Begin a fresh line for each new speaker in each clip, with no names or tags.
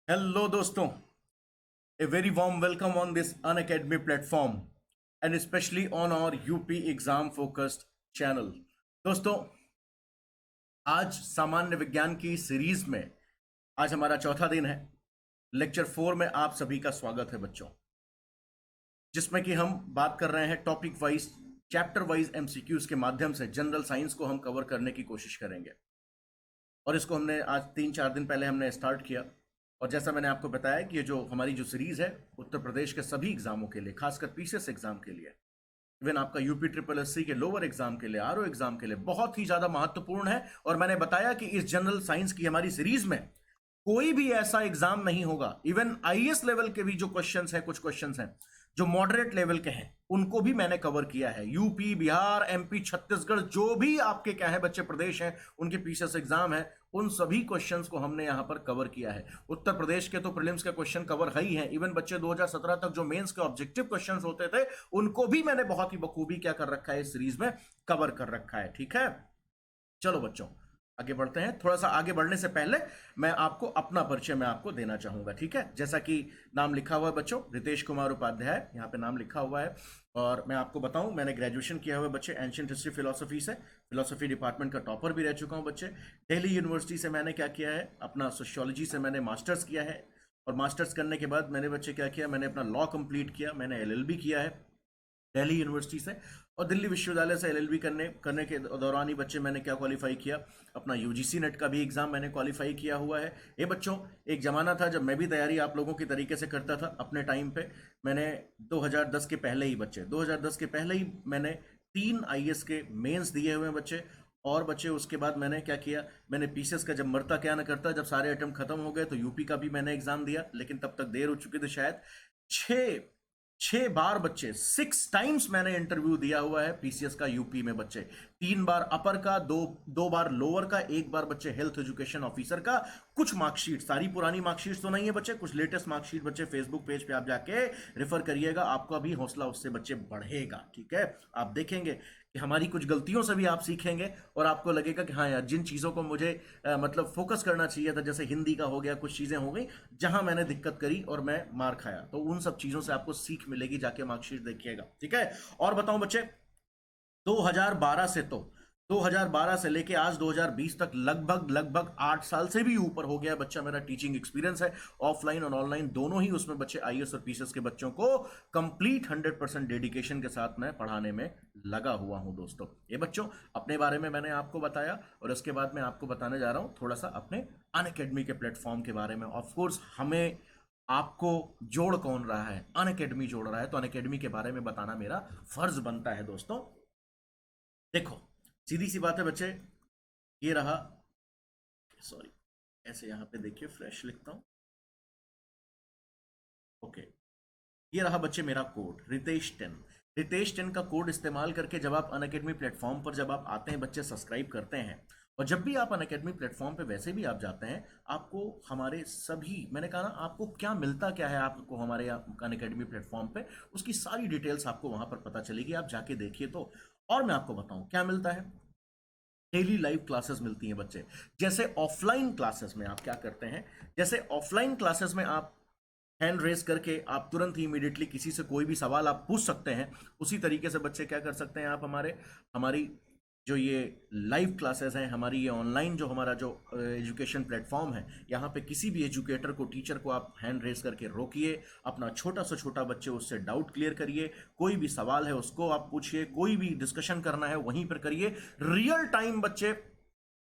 Hello दोस्तों, a very warm welcome on this Unacademy platform and especially on our UP exam focused channel. दोस्तों, आज सामान्य विज्ञान की सीरीज में आज हमारा चौथा दिन है। लेक्चर 4 में आप सभी का स्वागत है बच्चों, जिसमें कि हम बात कर रहे हैं topic wise, chapter wise MCQs के माध्यम से जनरल साइंस को हम कवर करने की कोशिश करेंगे। और इसको हमने आज 3-4 दिन पहले हमने स्टार्ट किया। और जैसा मैंने आपको बताया कि ये जो हमारी जो सीरीज है उत्तर प्रदेश के सभी एग्जामों के लिए, खासकर पीसीएस एग्जाम के लिए, इवन आपका यूपी ट्रिपल एससी के लोअर एग्जाम के लिए, आरओ एग्जाम के लिए बहुत ही ज्यादा महत्वपूर्ण है। और मैंने बताया कि इस जनरल साइंस की हमारी सीरीज में कोई भी ऐसा एग्जाम नहीं होगा, इवन आईएएस लेवल के भी जो क्वेश्चंस हैं, कुछ क्वेश्चंस हैं जो मॉडरेट लेवल के हैं, उनको भी मैंने कवर किया है। यूपी, बिहार, एमपी, छत्तीसगढ़, जो भी आपके क्या है बच्चे प्रदेश हैं, उनके पीसीएस एग्जाम है, उन सभी क्वेश्चंस को हमने यहां पर कवर किया है। उत्तर प्रदेश के तो प्रीलिम्स के क्वेश्चन कवर है ही है, इवन बच्चे 2017 तक जो मेंस के ऑब्जेक्टिव क्वेश्चंस होते थे उनको भी मैंने बहुत ही बखूबी क्या कर रखा है, इस सीरीज में कवर कर रखा है। ठीक है, चलो बच्चों आगे बढ़ते हैं। थोड़ा सा आगे बढ़ने से पहले मैं आपको अपना परिचय मैं आपको देना चाहूंगा। ठीक है, जैसा कि नाम लिखा हुआ है बच्चों, रितेश कुमार उपाध्याय यहाँ पे नाम लिखा हुआ है। और मैं आपको बताऊं, मैंने ग्रेजुएशन किया हुआ है बच्चे एंशिएंट हिस्ट्री फिलोसफी से, फिलोसफी डिपार्टमेंट का टॉपर भी रह चुका हूं बच्चे। दिल्ली यूनिवर्सिटी से मैंने क्या किया है, अपना सोशियोलॉजी से मैंने मास्टर्स किया है। और मास्टर्स करने के बाद मैंने बच्चे क्या किया, मैंने अपना लॉ कंप्लीट किया, मैंने एलएलबी किया है दिल्ली यूनिवर्सिटी से। और दिल्ली विश्वविद्यालय से एलएलबी करने के दौरान ही बच्चे मैंने क्या क्वालिफाई किया, अपना यूजीसी नेट का भी एग्जाम मैंने क्वालिफाई किया हुआ है। ये बच्चों एक जमाना था जब मैं भी तैयारी आप लोगों की तरीके से करता था अपने टाइम पे। मैंने 2010 के पहले ही बच्चे 2010 के पहले ही मैंने 3 आईएएस के मेंस दिए हुए हैं बच्चे। और बच्चे उसके बाद मैंने क्या किया, मैंने पीसीएस का जब मरता क्या ना करता, जब सारे अटेम्प्ट खत्म हो गए तो यूपी का भी मैंने एग्जाम दिया, लेकिन तब तक देर हो चुकी थी शायद। छः 6 बार बच्चे, 6 टाइम्स मैंने इंटरव्यू दिया हुआ है पीसीएस का यूपी में बच्चे। 3 बार अपर का, दो बार लोअर का, 1 बार बच्चे हेल्थ एजुकेशन ऑफिसर का। कुछ मार्कशीट, सारी पुरानी मार्कशीट तो नहीं है बच्चे, कुछ लेटेस्ट मार्कशीट बच्चे फेसबुक पेज पे आप जाके रेफर करिएगा, आपका भी हौसला उससे बच्चे बढ़ेगा। ठीक है, आप देखेंगे कि हमारी कुछ गलतियों से भी आप सीखेंगे और आपको लगेगा कि हाँ यार, जिन चीज़ों को मुझे मतलब फोकस करना चाहिए था, जैसे हिंदी का हो गया, कुछ चीज़ें हो गई जहां मैंने दिक्कत करी और मैं मार खाया, तो उन सब चीज़ों से आपको सीख मिलेगी, जाके मार्कशीट देखिएगा। ठीक है, और बताऊं बच्चे, 2012 से तो 2012 से लेके आज 2020 तक लगभग लगभग 8 साल से भी ऊपर हो गया बच्चा, मेरा टीचिंग एक्सपीरियंस है ऑफलाइन और ऑनलाइन दोनों ही। उसमें बच्चे आईएएस और पीसीएस के बच्चों को कंप्लीट 100% डेडिकेशन के साथ मैं पढ़ाने में लगा हुआ हूं दोस्तों। ये बच्चों अपने बारे में मैंने आपको बताया, और इसके बाद मैं आपको बताने जा रहा हूं थोड़ा सा अपने अनअकैडमी के प्लेटफॉर्म के बारे में। ऑफकोर्स हमें आपको जोड़ कौन रहा है, अनअकैडमी जोड़ रहा है, तो अनअकैडमी के बारे में बताना मेरा फर्ज बनता है दोस्तों। देखो सीधी सी बात है बच्चे, ये रहा, सॉरी ऐसे यहां पे देखिए फ्रेश लिखता हूं, ओके। ये रहा बच्चे मेरा कोड रितेश 10। रितेश 10 का कोड इस्तेमाल करके जब आप अनअकैडमी प्लेटफॉर्म पर जब आप आते हैं बच्चे, सब्सक्राइब करते हैं, और जब भी आप अनअकैडमी प्लेटफॉर्म पे वैसे भी आप जाते हैं, आपको हमारे सभी, मैंने कहा ना आपको क्या मिलता क्या है, आपको हमारे अनअकैडमी प्लेटफॉर्म पे उसकी सारी डिटेल्स आपको वहां पर पता चलेगी, आप जाके देखिए तो। और मैं आपको बताऊं क्या मिलता है, डेली लाइव क्लासेस मिलती हैं बच्चे। जैसे ऑफलाइन क्लासेस में आप क्या करते हैं, जैसे ऑफलाइन क्लासेस में आप हैंड रेस करके आप तुरंत ही इमीडिएटली किसी से कोई भी सवाल आप पूछ सकते हैं, उसी तरीके से बच्चे क्या कर सकते हैं, आप हमारी जो ये लाइव क्लासेस हैं, हमारी ये ऑनलाइन जो हमारा जो एजुकेशन प्लेटफॉर्म है, यहाँ पे किसी भी एजुकेटर को, टीचर को आप हैंड रेस करके रोकिए, अपना छोटा से छोटा बच्चे उससे डाउट क्लियर करिए, कोई भी सवाल है उसको आप पूछिए, कोई भी डिस्कशन करना है वहीं पर करिए। रियल टाइम बच्चे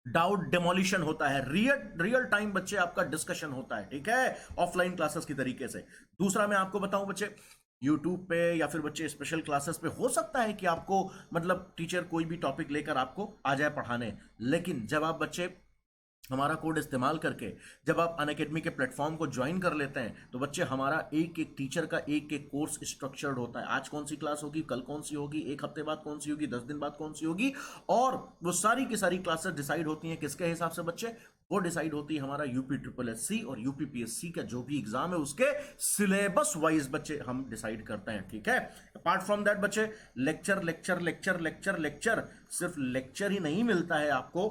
डाउट डेमोलिशन होता है, रियल टाइम बच्चे आपका डिस्कशन होता है। ठीक है, ऑफलाइन क्लासेस की तरीके से। दूसरा मैं आपको बताऊं बच्चे, यूट्यूब पे या फिर बच्चे स्पेशल क्लासेस पे हो सकता है कि आपको मतलब टीचर कोई भी टॉपिक लेकर आपको आ जाए पढ़ाने, लेकिन जब आप बच्चे हमारा कोड इस्तेमाल करके जब आप अनअकैडमी के प्लेटफॉर्म को ज्वाइन कर लेते हैं, तो बच्चे हमारा एक एक टीचर का एक एक कोर्स स्ट्रक्चर्ड होता है। आज कौन सी क्लास होगी, कल कौन सी होगी, एक हफ्ते बाद कौन सी होगी, 10 दिन बाद कौन सी होगी, और वो सारी की सारी क्लासेस डिसाइड होती हैं किसके हिसाब से बच्चे, वो डिसाइड होती है हमारा यूपी ट्रिपल एससी और यूपी पीएससी का जो भी एग्जाम है उसके सिलेबस वाइज बच्चे हम डिसाइड करते हैं। ठीक है, अपार्ट फ्रॉम दैट बच्चे lecture lecture lecture lecture lecture, सिर्फ लेक्चर ही नहीं मिलता है आपको,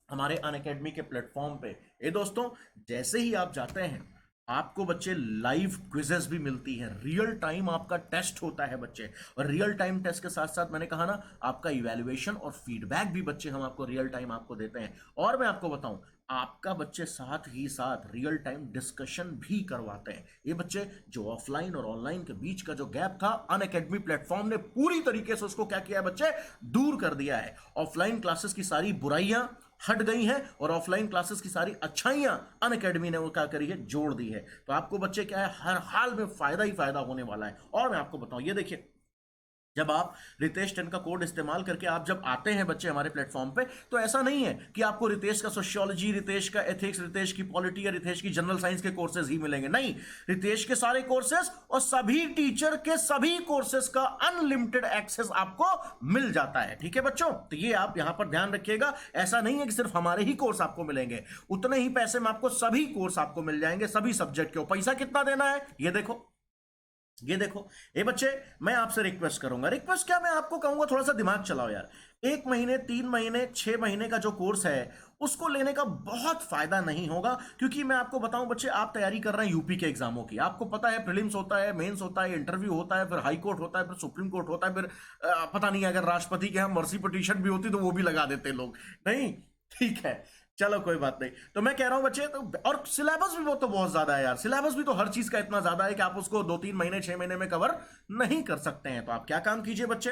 हमारे अनअकैडमी के प्लेटफॉर्म पे। ये दोस्तों, जैसे ही आप जाते हैं आपको बच्चे लाइव क्विजेस भी मिलती है, रियल टाइम आपका टेस्ट होता है बच्चे, और रियल टाइम टेस्ट के साथ साथ मैंने कहा ना, आपका इवैल्यूएशन और फीडबैक भी बच्चे हम आपको रियल टाइम आपको देते हैं। और मैं आपको बताऊं, आपका बच्चे साथ ही साथ रियल टाइम डिस्कशन भी करवाते हैं। ये बच्चे जो ऑफलाइन और ऑनलाइन के बीच का जो गैप था, अनअकैडमी प्लेटफॉर्म ने पूरी तरीके से उसको क्या किया है बच्चे, दूर कर दिया है। ऑफलाइन क्लासेस की सारी बुराइयां हट गई हैं और ऑफलाइन क्लासेस की सारी अच्छाइयां अनअकैडमी ने वो क्या करी है, जोड़ दी है। तो आपको बच्चे क्या है, हर हाल में फायदा ही फायदा होने वाला है। और मैं आपको बताऊं, ये देखिए, जब आप रितेश 10 का कोड इस्तेमाल करके आप जब आते हैं बच्चे हमारे प्लेटफॉर्म पे, तो ऐसा नहीं है कि आपको रितेश का सोशियोलॉजी, रितेश का एथिक्स, रितेश की पॉलिटी या रितेश की जनरल साइंस के कोर्सेज ही मिलेंगे। नहीं, रितेश के सारे कोर्सेज और सभी टीचर के सभी कोर्सेज का अनलिमिटेड एक्सेस आपको मिल जाता है। ठीक है बच्चों, तो ये आप यहां पर ध्यान रखिएगा। ऐसा नहीं है कि सिर्फ हमारे ही कोर्स आपको मिलेंगे, उतने ही पैसे में आपको सभी कोर्स आपको मिल जाएंगे, सभी सब्जेक्ट के। पैसा कितना देना है ये देखो, ये देखो। ए बच्चे, मैं आपसे रिक्वेस्ट करूंगा, रिक्वेस्ट क्या, मैं आपको कहूंगा थोड़ा सा दिमाग चलाओ यार। 1 महीने, 3 महीने, 6 महीने का जो कोर्स है उसको लेने का बहुत फायदा नहीं होगा। क्योंकि मैं आपको बताऊं बच्चे, आप तैयारी कर रहे हैं यूपी के एग्जामों की, आपको पता है प्रीलिम्स होता है, मेंस होता है, इंटरव्यू होता है, फिर हाई कोर्ट होता है, फिर सुप्रीम कोर्ट होता है, फिर पता नहीं अगर राष्ट्रपति के यहाँ मर्सी पिटीशन भी होती तो वो भी लगा देते लोग। नहीं, ठीक है, चलो कोई बात नहीं। तो मैं कह रहा हूं बच्चे, तो और सिलेबस भी वो तो बहुत ज्यादा है यार, सिलेबस भी तो हर चीज का इतना ज्यादा है कि आप उसको 2-3 महीने, 6 महीने में कवर नहीं कर सकते हैं। तो आप क्या काम कीजिए बच्चे,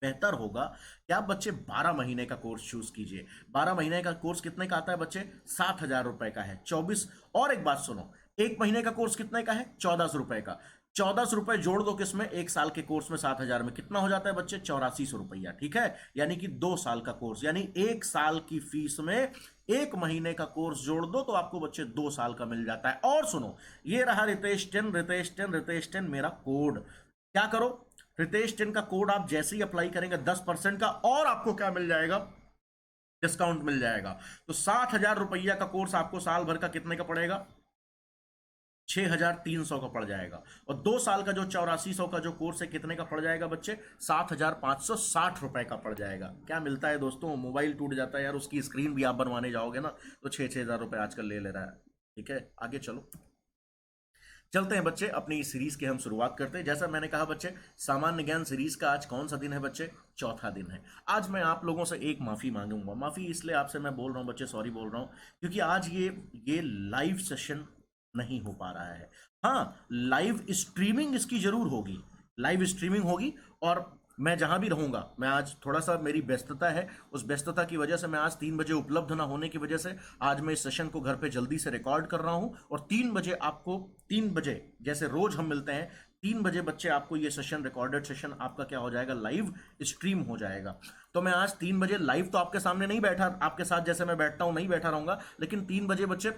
बेहतर होगा कि आप बच्चे 12 महीने का कोर्स चूज कीजिए। 12 महीने का कोर्स कितने का आता है बच्चे, 7,000 रुपए का है। 24, और एक बात सुनो, 1 महीने का कोर्स कितने का है, 1400 रुपए का। 1400 रुपए जोड़ दो किसमें, 1 साल के कोर्स में 7,000 में कितना हो जाता है बच्चे, 8400 रुपया। ठीक है, यानी कि 2 साल का कोर्स, यानी 1 साल की फीस में 1 महीने का कोर्स जोड़ दो तो आपको बच्चे 2 साल का मिल जाता है। और सुनो, ये रहा रितेश 10, रितेश 10, रितेश 10 मेरा कोड। क्या करो, रितेश 10 का कोड आप जैसे ही अप्लाई करेंगे 10% का और आपको क्या मिल जाएगा, डिस्काउंट मिल जाएगा। तो 7,000 रुपया का कोर्स आपको साल भर का कितने का पड़ेगा, 6,300 का पड़ जाएगा। और 2 साल का जो 8400 का जो कोर्स है कितने का पड़ जाएगा बच्चे, 7,560 रुपए का पड़ जाएगा। क्या मिलता है दोस्तों, मोबाइल टूट जाता है यार, उसकी स्क्रीन भी आप बनवाने जाओगे ना तो 6,000 रुपए आजकल ले रहा है। ठीक है, आगे चलो, चलते हैं बच्चे, अपनी इस सीरीज की हम शुरुआत करते हैं। जैसा मैंने कहा बच्चे, सामान्य ज्ञान सीरीज का आज कौन सा दिन है बच्चे, चौथा दिन है। आज मैं आप लोगों से एक माफी मांगूंगा, माफी इसलिए आपसे मैं बोल रहा हूं बच्चे, सॉरी बोल रहा हूं, क्योंकि आज ये लाइव सेशन नहीं हो पा रहा है। हाँ, लाइव स्ट्रीमिंग इसकी जरूर होगी, लाइव स्ट्रीमिंग होगी। और मैं जहां भी रहूंगा, मैं आज थोड़ा सा मेरी व्यस्तता है, उस व्यस्तता की वजह से मैं आज 3 बजे उपलब्ध ना होने की वजह से आज मैं इस सेशन को घर पे जल्दी से रिकॉर्ड कर रहा हूं। और 3 बजे आपको, 3 बजे जैसे रोज हम मिलते हैं, 3 बजे बच्चे आपको ये सेशन, रिकॉर्डेड सेशन आपका क्या हो जाएगा, लाइव स्ट्रीम हो जाएगा। तो मैं आज 3 बजे लाइव तो आपके सामने नहीं बैठा, आपके साथ जैसे मैं बैठता हूं नहीं बैठा रहूंगा, लेकिन 3 बजे बच्चे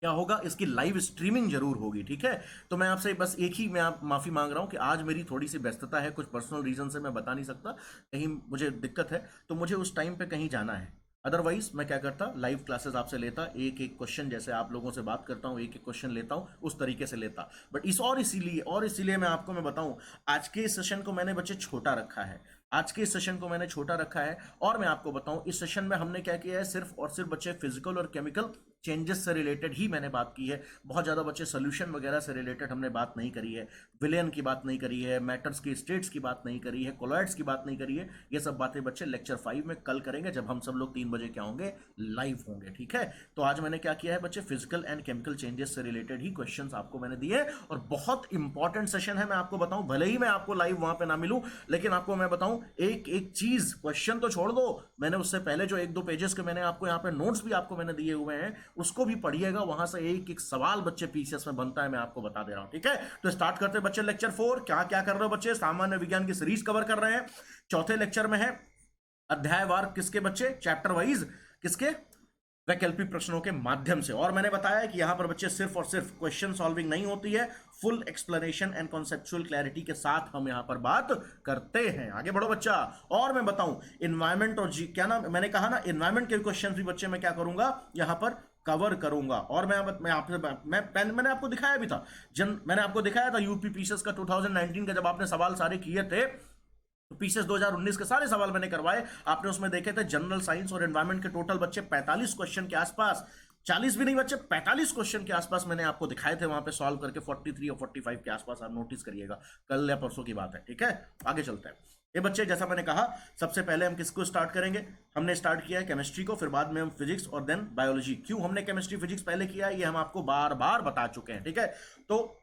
क्या होगा, इसकी लाइव स्ट्रीमिंग जरूर होगी। ठीक है, तो मैं आपसे बस एक ही मैं आप माफी मांग रहा हूं कि आज मेरी थोड़ी सी व्यस्तता है, कुछ पर्सनल रीजन से मैं बता नहीं सकता, कहीं मुझे दिक्कत है तो मुझे उस टाइम पे कहीं जाना है। अदरवाइज मैं क्या करता, लाइव क्लासेस आपसे लेता, एक एक क्वेश्चन, जैसे आप लोगों से बात करता हूं एक एक क्वेश्चन लेता हूं उस तरीके से लेता। बट इसीलिए मैं आपको मैं बताऊं, आज के इस सेशन को मैंने बच्चे छोटा रखा है, आज के इस सेशन को मैंने छोटा रखा है। और मैं आपको बताऊं, इस सेशन में हमने क्या किया है, सिर्फ और सिर्फ बच्चे फिजिकल और केमिकल चेंजेस से रिलेटेड ही मैंने बात की है। बहुत ज़्यादा बच्चे सोल्यूशन वगैरह से रिलेटेड हमने बात नहीं करी है, विलेन की बात नहीं करी है, मैटर्स की स्टेट्स की बात नहीं करी है, कोलॉइड्स की बात नहीं करी है। ये सब बातें बच्चे लेक्चर 5 में कल करेंगे, जब हम सब लोग 3 बजे क्या होंगे, लाइव होंगे। ठीक है, तो आज मैंने क्या किया है बच्चे, फिजिकल एंड केमिकल चेंजेस से रिलेटेड ही क्वेश्चंस आपको मैंने दिए। और बहुत इंपॉर्टेंट सेशन है, मैं आपको बताऊं, भले ही मैं आपको लाइव वहां पे ना मिलूं, लेकिन आपको मैं बताऊं एक एक चीज, क्वेश्चन तो छोड़ दो, मैंने उससे पहले जो 1-2 पेजेस के मैंने आपको यहाँ पे नोट्स भी आपको मैंने दिए हुए हैं, उसको भी पढ़िएगा। वहां से एक एक सवाल बच्चे पीसीएस में बनता है, मैं आपको बता दे रहा हूं। ठीक है, तो स्टार्ट करते हैं बच्चे लेक्चर 4। क्या क्या कर रहे हो बच्चे, सामान्य विज्ञान की सीरीज कवर कर रहे हैं, चौथे लेक्चर में है अध्यायवार, किसके बच्चे, चैप्टर वाइज, किसके, वैकल्पिक प्रश्नों के माध्यम से। और मैंने बताया कि यहां पर बच्चे सिर्फ और सिर्फ क्वेश्चन सॉल्विंग नहीं होती है, full explanation and conceptual clarity के साथ हम यहां पर बात करते हैं। आगे बढ़ो बच्चा। और मैं बताऊं, इन्वायरमेंट और क्या नाम, मैंने कहा ना, इन्वायरमेंट के क्वेश्चन भी बच्चे मैं क्या करूंगा, यहां पर कवर करूंगा। और मैं आपसे मैंने आपको दिखाया भी था, मैंने आपको दिखाया था यूपी पीसीएस का 2019 का, जब आपने सवाल सारे किए थे तो पीसीएस 2019 के सारे सवाल मैंने करवाए, आपने उसमें देखे थे जनरल साइंस और एनवायरमेंट के टोटल बच्चे 45 क्वेश्चन के आसपास, 40 भी नहीं बच्चे, 45 क्वेश्चन के आसपास मैंने आपको दिखाए थे वहां पे सॉल्व करके, 43 और 45 के आसपास आप नोटिस करिएगा, कल या परसों की बात है, ठीक है। आगे चलते हैं। ये बच्चे जैसा मैंने कहा, सबसे पहले हम किसको स्टार्ट करेंगे, हमने स्टार्ट किया है केमिस्ट्री को, फिर बाद में हम फिजिक्स और देन बायोलॉजी। क्यों हमने केमिस्ट्री फिजिक्स पहले किया है ये हम आपको बार बार बता चुके हैं, ठीक है। तो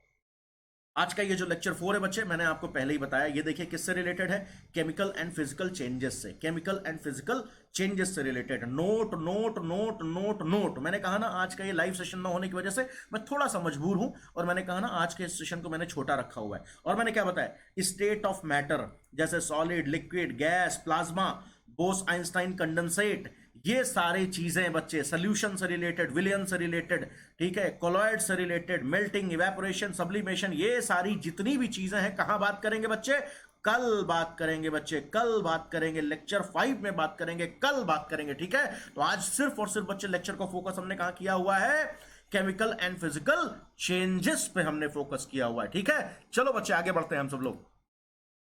आज का ये जो लेक्चर 4 है बच्चे, मैंने आपको पहले ही बताया, ये देखिए किससे रिलेटेड है, केमिकल एंड फिजिकल चेंजेस से, केमिकल एंड फिजिकल चेंजेस से related. Note note note note note. मैंने कहा ना आज का ये लाइव सेशन ना होने की वजह से मैं थोड़ा सा मजबूर हूं, और मैंने कहा ना आज के सेशन को मैंने छोटा रखा हुआ है। और मैंने क्या बताया, स्टेट ऑफ मैटर जैसे solid, liquid, gas, plasma, Bose Einstein condensate, ये सारी चीजें बच्चे, सोल्यूशन से रिलेटेड, विलियन से रिलेटेड, ठीक है, कोलॉइड से रिलेटेड, मेल्टिंग, इवेपोरेशन, सब्लिमेशन, ये सारी जितनी भी चीजें हैं कहां बात करेंगे बच्चे, कल बात करेंगे बच्चे, कल बात करेंगे, लेक्चर 5 में बात करेंगे, कल बात करेंगे, ठीक है। तो आज सिर्फ और सिर्फ बच्चे लेक्चर का फोकस हमने कहां किया हुआ है, केमिकल एंड फिजिकल चेंजेस पे हमने फोकस किया हुआ है, ठीक है। चलो बच्चे आगे बढ़ते हैं हम सब लोग।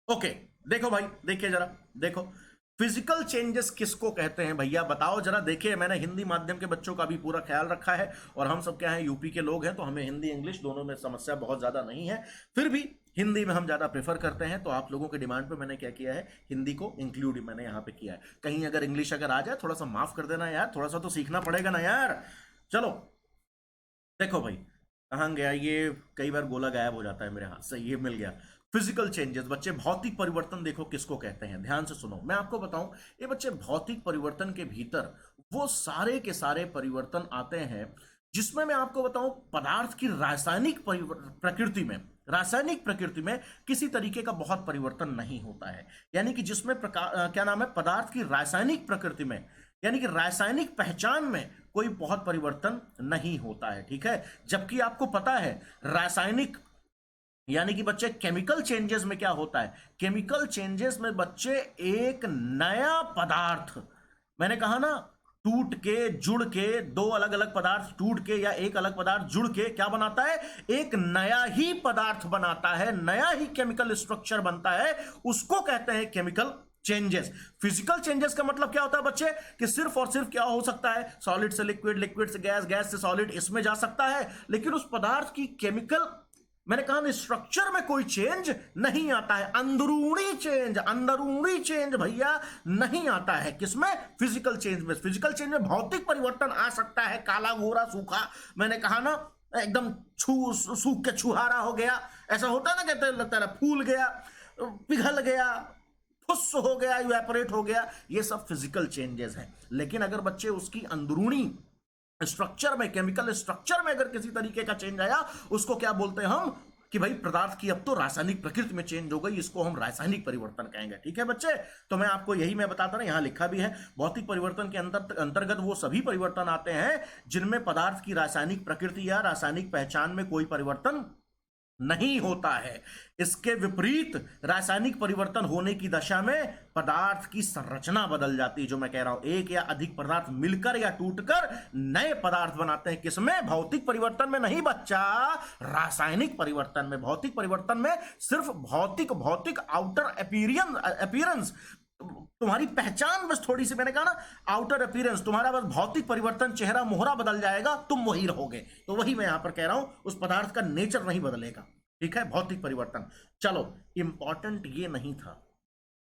ओके, देखो भाई, देखिए जरा, देखो फिजिकल चेंजेस किसको कहते हैं भैया, बताओ जरा। देखिए मैंने हिंदी माध्यम के बच्चों का भी पूरा ख्याल रखा है, और हम सब क्या है यूपी के लोग हैं, तो हमें हिंदी इंग्लिश दोनों में समस्या बहुत ज्यादा नहीं है, फिर भी हिंदी में हम ज्यादा प्रेफर करते हैं। तो आप लोगों के डिमांड पे मैंने क्या किया है, हिंदी को इंक्लूड मैंने यहाँ पे किया है। कहीं अगर इंग्लिश अगर आ जाए थोड़ा सा माफ कर देना यार, थोड़ा सा तो सीखना पड़ेगा ना यार। चलो देखो भाई, कहाँ गया ये, कई बार गोला गायब हो जाता है मेरे हाथ से, ये मिल गया। फिजिकल चेंजेस बच्चे, भौतिक परिवर्तन देखो किसको कहते हैं, ध्यान से सुनो, मैं आपको बताऊं, ये बच्चे भौतिक परिवर्तन के भीतर वो सारे के सारे परिवर्तन आते हैं जिसमें मैं आपको बताऊं पदार्थ की रासायनिक प्रकृति में, रासायनिक प्रकृति में किसी तरीके का बहुत परिवर्तन नहीं होता है। यानी कि जिसमें क्या नाम है, पदार्थ की रासायनिक प्रकृति में, यानी कि रासायनिक पहचान में कोई बहुत परिवर्तन नहीं होता है, ठीक है। जबकि आपको पता है रासायनिक यानी कि बच्चे केमिकल चेंजेस में क्या होता है, केमिकल चेंजेस में बच्चे एक नया पदार्थ, मैंने कहा ना टूट के जुड़ के, दो अलग अलग पदार्थ टूट के या एक अलग पदार्थ जुड़ के क्या बनाता है, एक नया ही पदार्थ बनाता है, नया ही केमिकल स्ट्रक्चर बनता है, उसको कहते हैं केमिकल चेंजेस। फिजिकल चेंजेस का मतलब क्या होता है बच्चे, कि सिर्फ और सिर्फ क्या हो सकता है, सॉलिड से लिक्विड, लिक्विड से गैस, गैस से सॉलिड, इसमें जा सकता है, लेकिन उस पदार्थ की केमिकल, मैंने कहा ना स्ट्रक्चर में कोई चेंज नहीं आता है, अंदरूनी चेंज, अंदरूनी चेंज भैया नहीं आता है। किसमें, फिजिकल चेंज में। फिजिकल चेंज में भौतिक परिवर्तन आ सकता है, काला गोरा सूखा, मैंने कहा ना एकदम सूख के छुहारा हो गया, ऐसा होता है ना, कहते लगता है फूल गया, पिघल गया, फुस हो गया, इवेपोरेट हो गया, ये सब फिजिकल चेंजेस हैं। लेकिन अगर बच्चे उसकी अंदरूनी स्ट्रक्चर में, केमिकल स्ट्रक्चर में अगर किसी तरीके का चेंज आया, उसको क्या बोलते हैं हम, कि भाई पदार्थ की अब तो रासायनिक प्रकृति में चेंज हो गई, इसको हम रासायनिक परिवर्तन कहेंगे, ठीक है बच्चे। तो मैं आपको यही मैं बताता रहा, यहां लिखा भी है, भौतिक परिवर्तन के अंतर्गत वो सभी परिवर्तन आते हैं जिनमें पदार्थ की रासायनिक प्रकृति या रासायनिक पहचान में कोई परिवर्तन नहीं होता है। इसके विपरीत रासायनिक परिवर्तन होने की दशा में पदार्थ की संरचना बदल जाती है, जो मैं कह रहा हूं, एक या अधिक पदार्थ मिलकर या टूटकर नए पदार्थ बनाते हैं। किसमें, भौतिक परिवर्तन में नहीं बच्चा, रासायनिक परिवर्तन में। भौतिक परिवर्तन में सिर्फ भौतिक भौतिक आउटर अपीयरेंस, तुम्हारी पहचान बस थोड़ी सी, मैंने कहा ना आउटर अपीयरेंस, तुम्हारा बस भौतिक परिवर्तन, चेहरा मोहरा बदल जाएगा, तुम वही रहोगे। तो वही मैं यहां पर कह रहा हूं, उस पदार्थ का नेचर नहीं बदलेगा, ठीक है, भौतिक परिवर्तन। चलो, इंपॉर्टेंट ये नहीं था,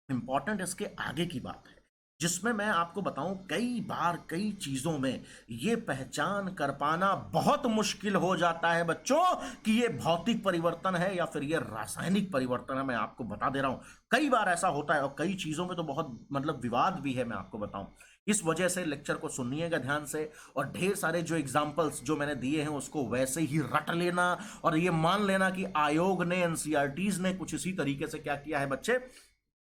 इंपॉर्टेंट इसके आगे की बात है, जिसमें मैं आपको बताऊं कई बार कई चीजों में ये पहचान कर पाना बहुत मुश्किल हो जाता है बच्चों कि ये भौतिक परिवर्तन है या फिर ये रासायनिक परिवर्तन है। मैं आपको बता दे रहा हूं, कई बार ऐसा होता है, और कई चीजों में तो बहुत मतलब विवाद भी है, मैं आपको बताऊं। इस वजह से लेक्चर को सुनिएगा ध्यान से, और ढेर सारे जो एग्जाम्पल्स जो मैंने दिए हैं उसको वैसे ही रट लेना, और ये मान लेना कि आयोग ने, एनसीईआरटीज ने कुछ इसी तरीके से क्या किया है बच्चे,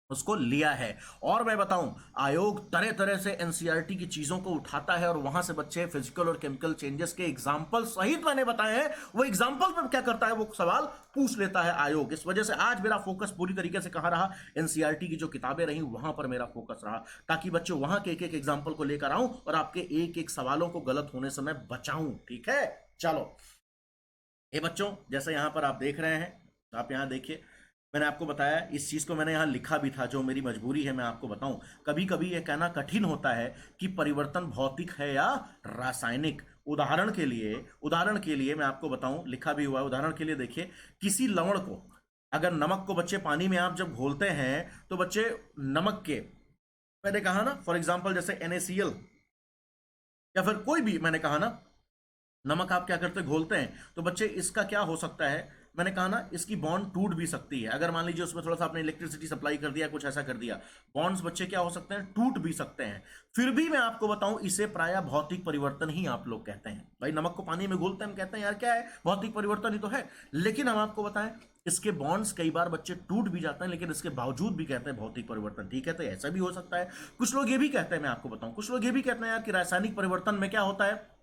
उसको लिया है। और मैं बताऊं, आयोग तरह तरह से एनसीईआरटी की चीजों को उठाता है और वहां से बच्चे फिजिकल और केमिकल चेंजेस के एग्जाम्पल सहित मैंने बताए हैं, वो एग्जाम्पल पे क्या करता है, वो सवाल पूछ लेता है आयोग। इस वजह से आज मेरा फोकस पूरी तरीके से कहां रहा, एनसीईआरटी की जो किताबें रही वहां पर मेरा फोकस रहा, ताकि बच्चे वहां के एक एक एग्जाम्पल को लेकर आऊं और आपके एक एक सवालों को गलत होने से मैं बचाऊं, ठीक है। चलो ये बच्चों, जैसे यहां पर आप देख रहे हैं, आप यहां देखिए, मैंने आपको बताया, इस चीज को मैंने यहाँ लिखा भी था, जो मेरी मजबूरी है मैं आपको बताऊं। कभी कभी ये कहना कठिन होता है कि परिवर्तन भौतिक है या रासायनिक। उदाहरण के लिए मैं आपको बताऊं, लिखा भी हुआ है। उदाहरण के लिए देखिए, किसी लवण को, अगर नमक को बच्चे पानी में आप जब घोलते हैं तो बच्चे नमक के, मैंने कहा ना फॉर एग्जाम्पल जैसे NaCl, या फिर कोई भी, मैंने कहा ना नमक आप क्या करते हैं, घोलते हैं, तो बच्चे इसका क्या हो सकता है, मैंने कहा ना इसकी बॉन्ड टूट भी सकती है। अगर मान लीजिए उसमें थोड़ा सा आपने इलेक्ट्रिसिटी सप्लाई कर दिया, कुछ ऐसा कर दिया, बॉन्ड्स बच्चे क्या हो सकते हैं, टूट भी सकते हैं। फिर भी मैं आपको बताऊं, इसे प्राय भौतिक परिवर्तन ही आप लोग कहते हैं। भाई नमक को पानी में घोलते हैं, हम कहते हैं यार क्या है, भौतिक परिवर्तन ही तो है। लेकिन हम आपको बताएं, इसके बॉन्ड्स कई बार बच्चे टूट भी जाते हैं, लेकिन इसके बावजूद भी कहते हैं भौतिक परिवर्तन। ठीक है, तो ऐसा भी हो सकता है। कुछ लोग ये भी कहते हैं, मैं आपको बताऊं, कुछ लोग ये भी कहते हैं यार कि रासायनिक परिवर्तन में क्या होता है,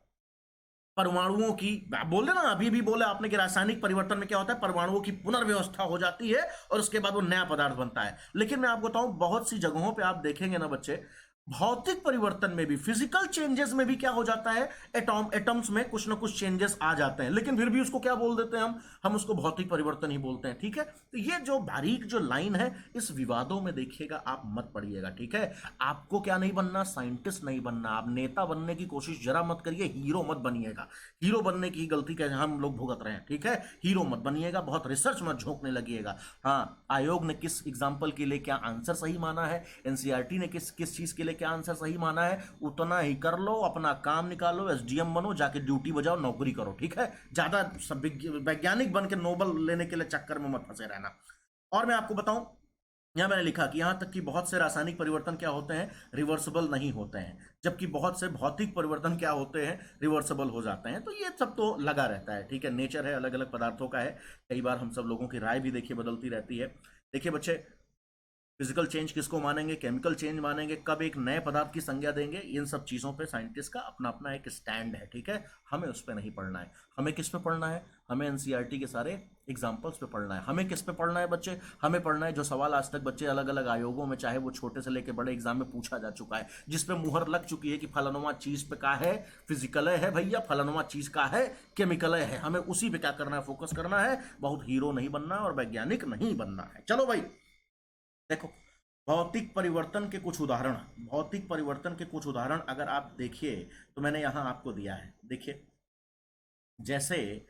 परमाणुओं की, आप बोल रहे ना, अभी भी बोले आपने कि रासायनिक परिवर्तन में क्या होता है, परमाणुओं की पुनर्व्यवस्था हो जाती है और उसके बाद वो नया पदार्थ बनता है। लेकिन मैं आपको बताऊं, बहुत सी जगहों पे आप देखेंगे ना बच्चे, भौतिक परिवर्तन में भी, फिजिकल चेंजेस में भी क्या हो जाता है, एटम्स में कुछ ना कुछ चेंजेस आ जाते हैं, लेकिन फिर भी उसको क्या बोल देते हैं, हम उसको भौतिक परिवर्तन ही बोलते हैं। ठीक है, तो ये जो बारीक जो लाइन है, इस विवादों में देखिएगा, आप मत पड़िएगा। ठीक है, आपको क्या नहीं बनना, साइंटिस्ट नहीं बनना, आप नेता बनने की कोशिश जरा मत करिए, हीरो मत बनिएगा। हीरो बनने की गलती क्या हम लोग भुगत रहे हैं। ठीक है, हीरो मत बनिएगा, बहुत रिसर्च मत झोंकने लगिएगा। हाँ, आयोग ने किस एग्जाम्पल के लिए क्या आंसर सही माना है, NCERT ने किस किस चीज के लिए क्या आंसर सही माना है, उतना ही कर लो, अपना काम निकालो, SDM बनो, जाके ड्यूटी बजाओ, नौकरी करो। ठीक है, ज्यादा वैज्ञानिक बन के नोबल लेने के लिए चक्कर में मत फंसे रहना। और मैं आपको बताऊं, यहां मैंने लिखा कि यहां तक कि बहुत से रासायनिक परिवर्तन क्या होते हैं, रिवर्सिबल नहीं होते हैं, जबकि बहुत से भौतिक परिवर्तन क्या होते हैं, रिवर्सिबल हो जाते हैं। तो ये सब तो लगा रहता है। ठीक है, नेचर है, अलग अलग पदार्थों का है। कई बार हम सब लोगों की राय भी देखिए बदलती रहती है। देखिए बच्चे, फिजिकल चेंज किसको मानेंगे, केमिकल चेंज मानेंगे, कब एक नए पदार्थ की संज्ञा देंगे, इन सब चीज़ों पे साइंटिस्ट का अपना अपना एक स्टैंड है। ठीक है, हमें उस पर नहीं पढ़ना है। हमें किस पे पढ़ना है, हमें NCERT के सारे एग्जाम्पल्स पे पढ़ना है। हमें किस पे पढ़ना है बच्चे, हमें पढ़ना है जो सवाल आज तक बच्चे अलग अलग आयोगों में, चाहे वो छोटे से लेकर बड़े एग्जाम में पूछा जा चुका है, जिसपे मुहर लग चुकी है कि फलानुमा चीज पे का है, फिजिकल है भैया, फलानुमा चीज का है, केमिकल है। हमें उसी पे क्या करना है, फोकस करना है। बहुत हीरो नहीं बनना और वैज्ञानिक नहीं बनना है। चलो भाई देखो, भौतिक परिवर्तन के कुछ उदाहरण, भौतिक परिवर्तन के कुछ उदाहरण अगर आप देखिए तो मैंने यहां आपको दिया है। देखिए, जैसे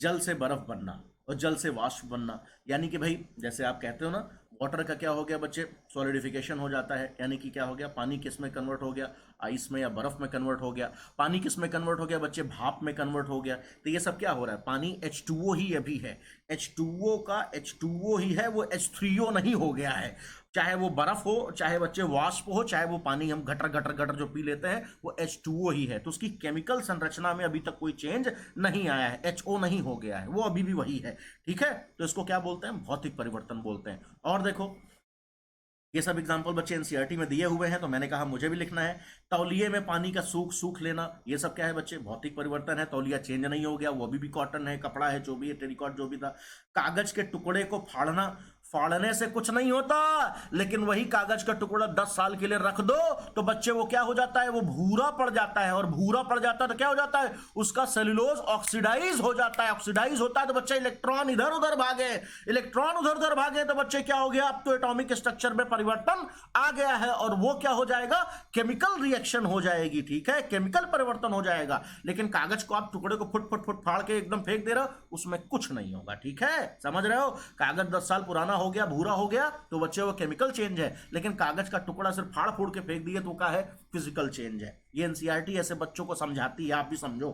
जल से बर्फ बनना और जल से वाष्प बनना, यानी कि भाई जैसे आप कहते हो ना, वाटर का क्या हो गया बच्चे, सॉलिडिफिकेशन हो जाता है, यानी कि क्या हो गया, पानी किस में कन्वर्ट हो गया, आइस में या बर्फ में कन्वर्ट हो गया। पानी किस में कन्वर्ट हो गया बच्चे, भाप में कन्वर्ट हो गया। तो ये सब क्या हो रहा है, पानी H2O ही अभी है, H2O का H2O ही है, वो H3O नहीं हो गया है। चाहे वो बर्फ हो, चाहे बच्चे वाष्प हो, चाहे वो पानी हम गटर गटर गटर जो पी लेते हैं, वो H2O ही है। तो उसकी केमिकल संरचना में अभी तक कोई चेंज नहीं आया है, HO नहीं हो गया है, वो अभी भी वही है। ठीक है, तो इसको क्या बोलते हैं, भौतिक परिवर्तन बोलते हैं। और देखो, ये सब एग्जाम्पल बच्चे NCERT में दिए हुए हैं, तो मैंने कहा मुझे भी लिखना है। तौलिए में पानी का सूख लेना, ये सब क्या है बच्चे, भौतिक परिवर्तन है। तौलिया चेंज नहीं हो गया, वो अभी भी कॉटन है, कपड़ा है, जो भी है, टेरिकॉट जो भी था। कागज के टुकड़े को फाड़ना, फाड़ने से कुछ नहीं होता, लेकिन वही कागज का टुकड़ा 10 साल के लिए रख दो तो बच्चे वो क्या हो जाता है, वो भूरा पड़ जाता है, और भूरा पड़ जाता है तो क्या हो जाता है, उसका सेल्यूलोज ऑक्सीडाइज हो जाता है। ऑक्सीडाइज होता है तो बच्चे इलेक्ट्रॉन इधर उधर भागे, इलेक्ट्रॉन उधर उधर भागे तो बच्चे क्या हो गया, अब तो एटॉमिक स्ट्रक्चर में परिवर्तन आ गया है, और वो क्या हो जाएगा, केमिकल रिएक्शन हो जाएगी। ठीक है, केमिकल परिवर्तन हो जाएगा। लेकिन कागज को आप टुकड़े को फुट फुट फुट फाड़ के एकदम फेंक दे रहे हो, उसमें कुछ नहीं होगा। ठीक है, समझ रहे हो, कागज 10 साल पुराना हो गया, भूरा हो गया, तो बच्चे वो केमिकल चेंज है। लेकिन कागज का टुकड़ा सिर्फ फाड़ फूड़ के फेंक दिए तो क्या है, फिजिकल चेंज है। ये NCERT ऐसे बच्चों को समझाती है, आप भी समझो।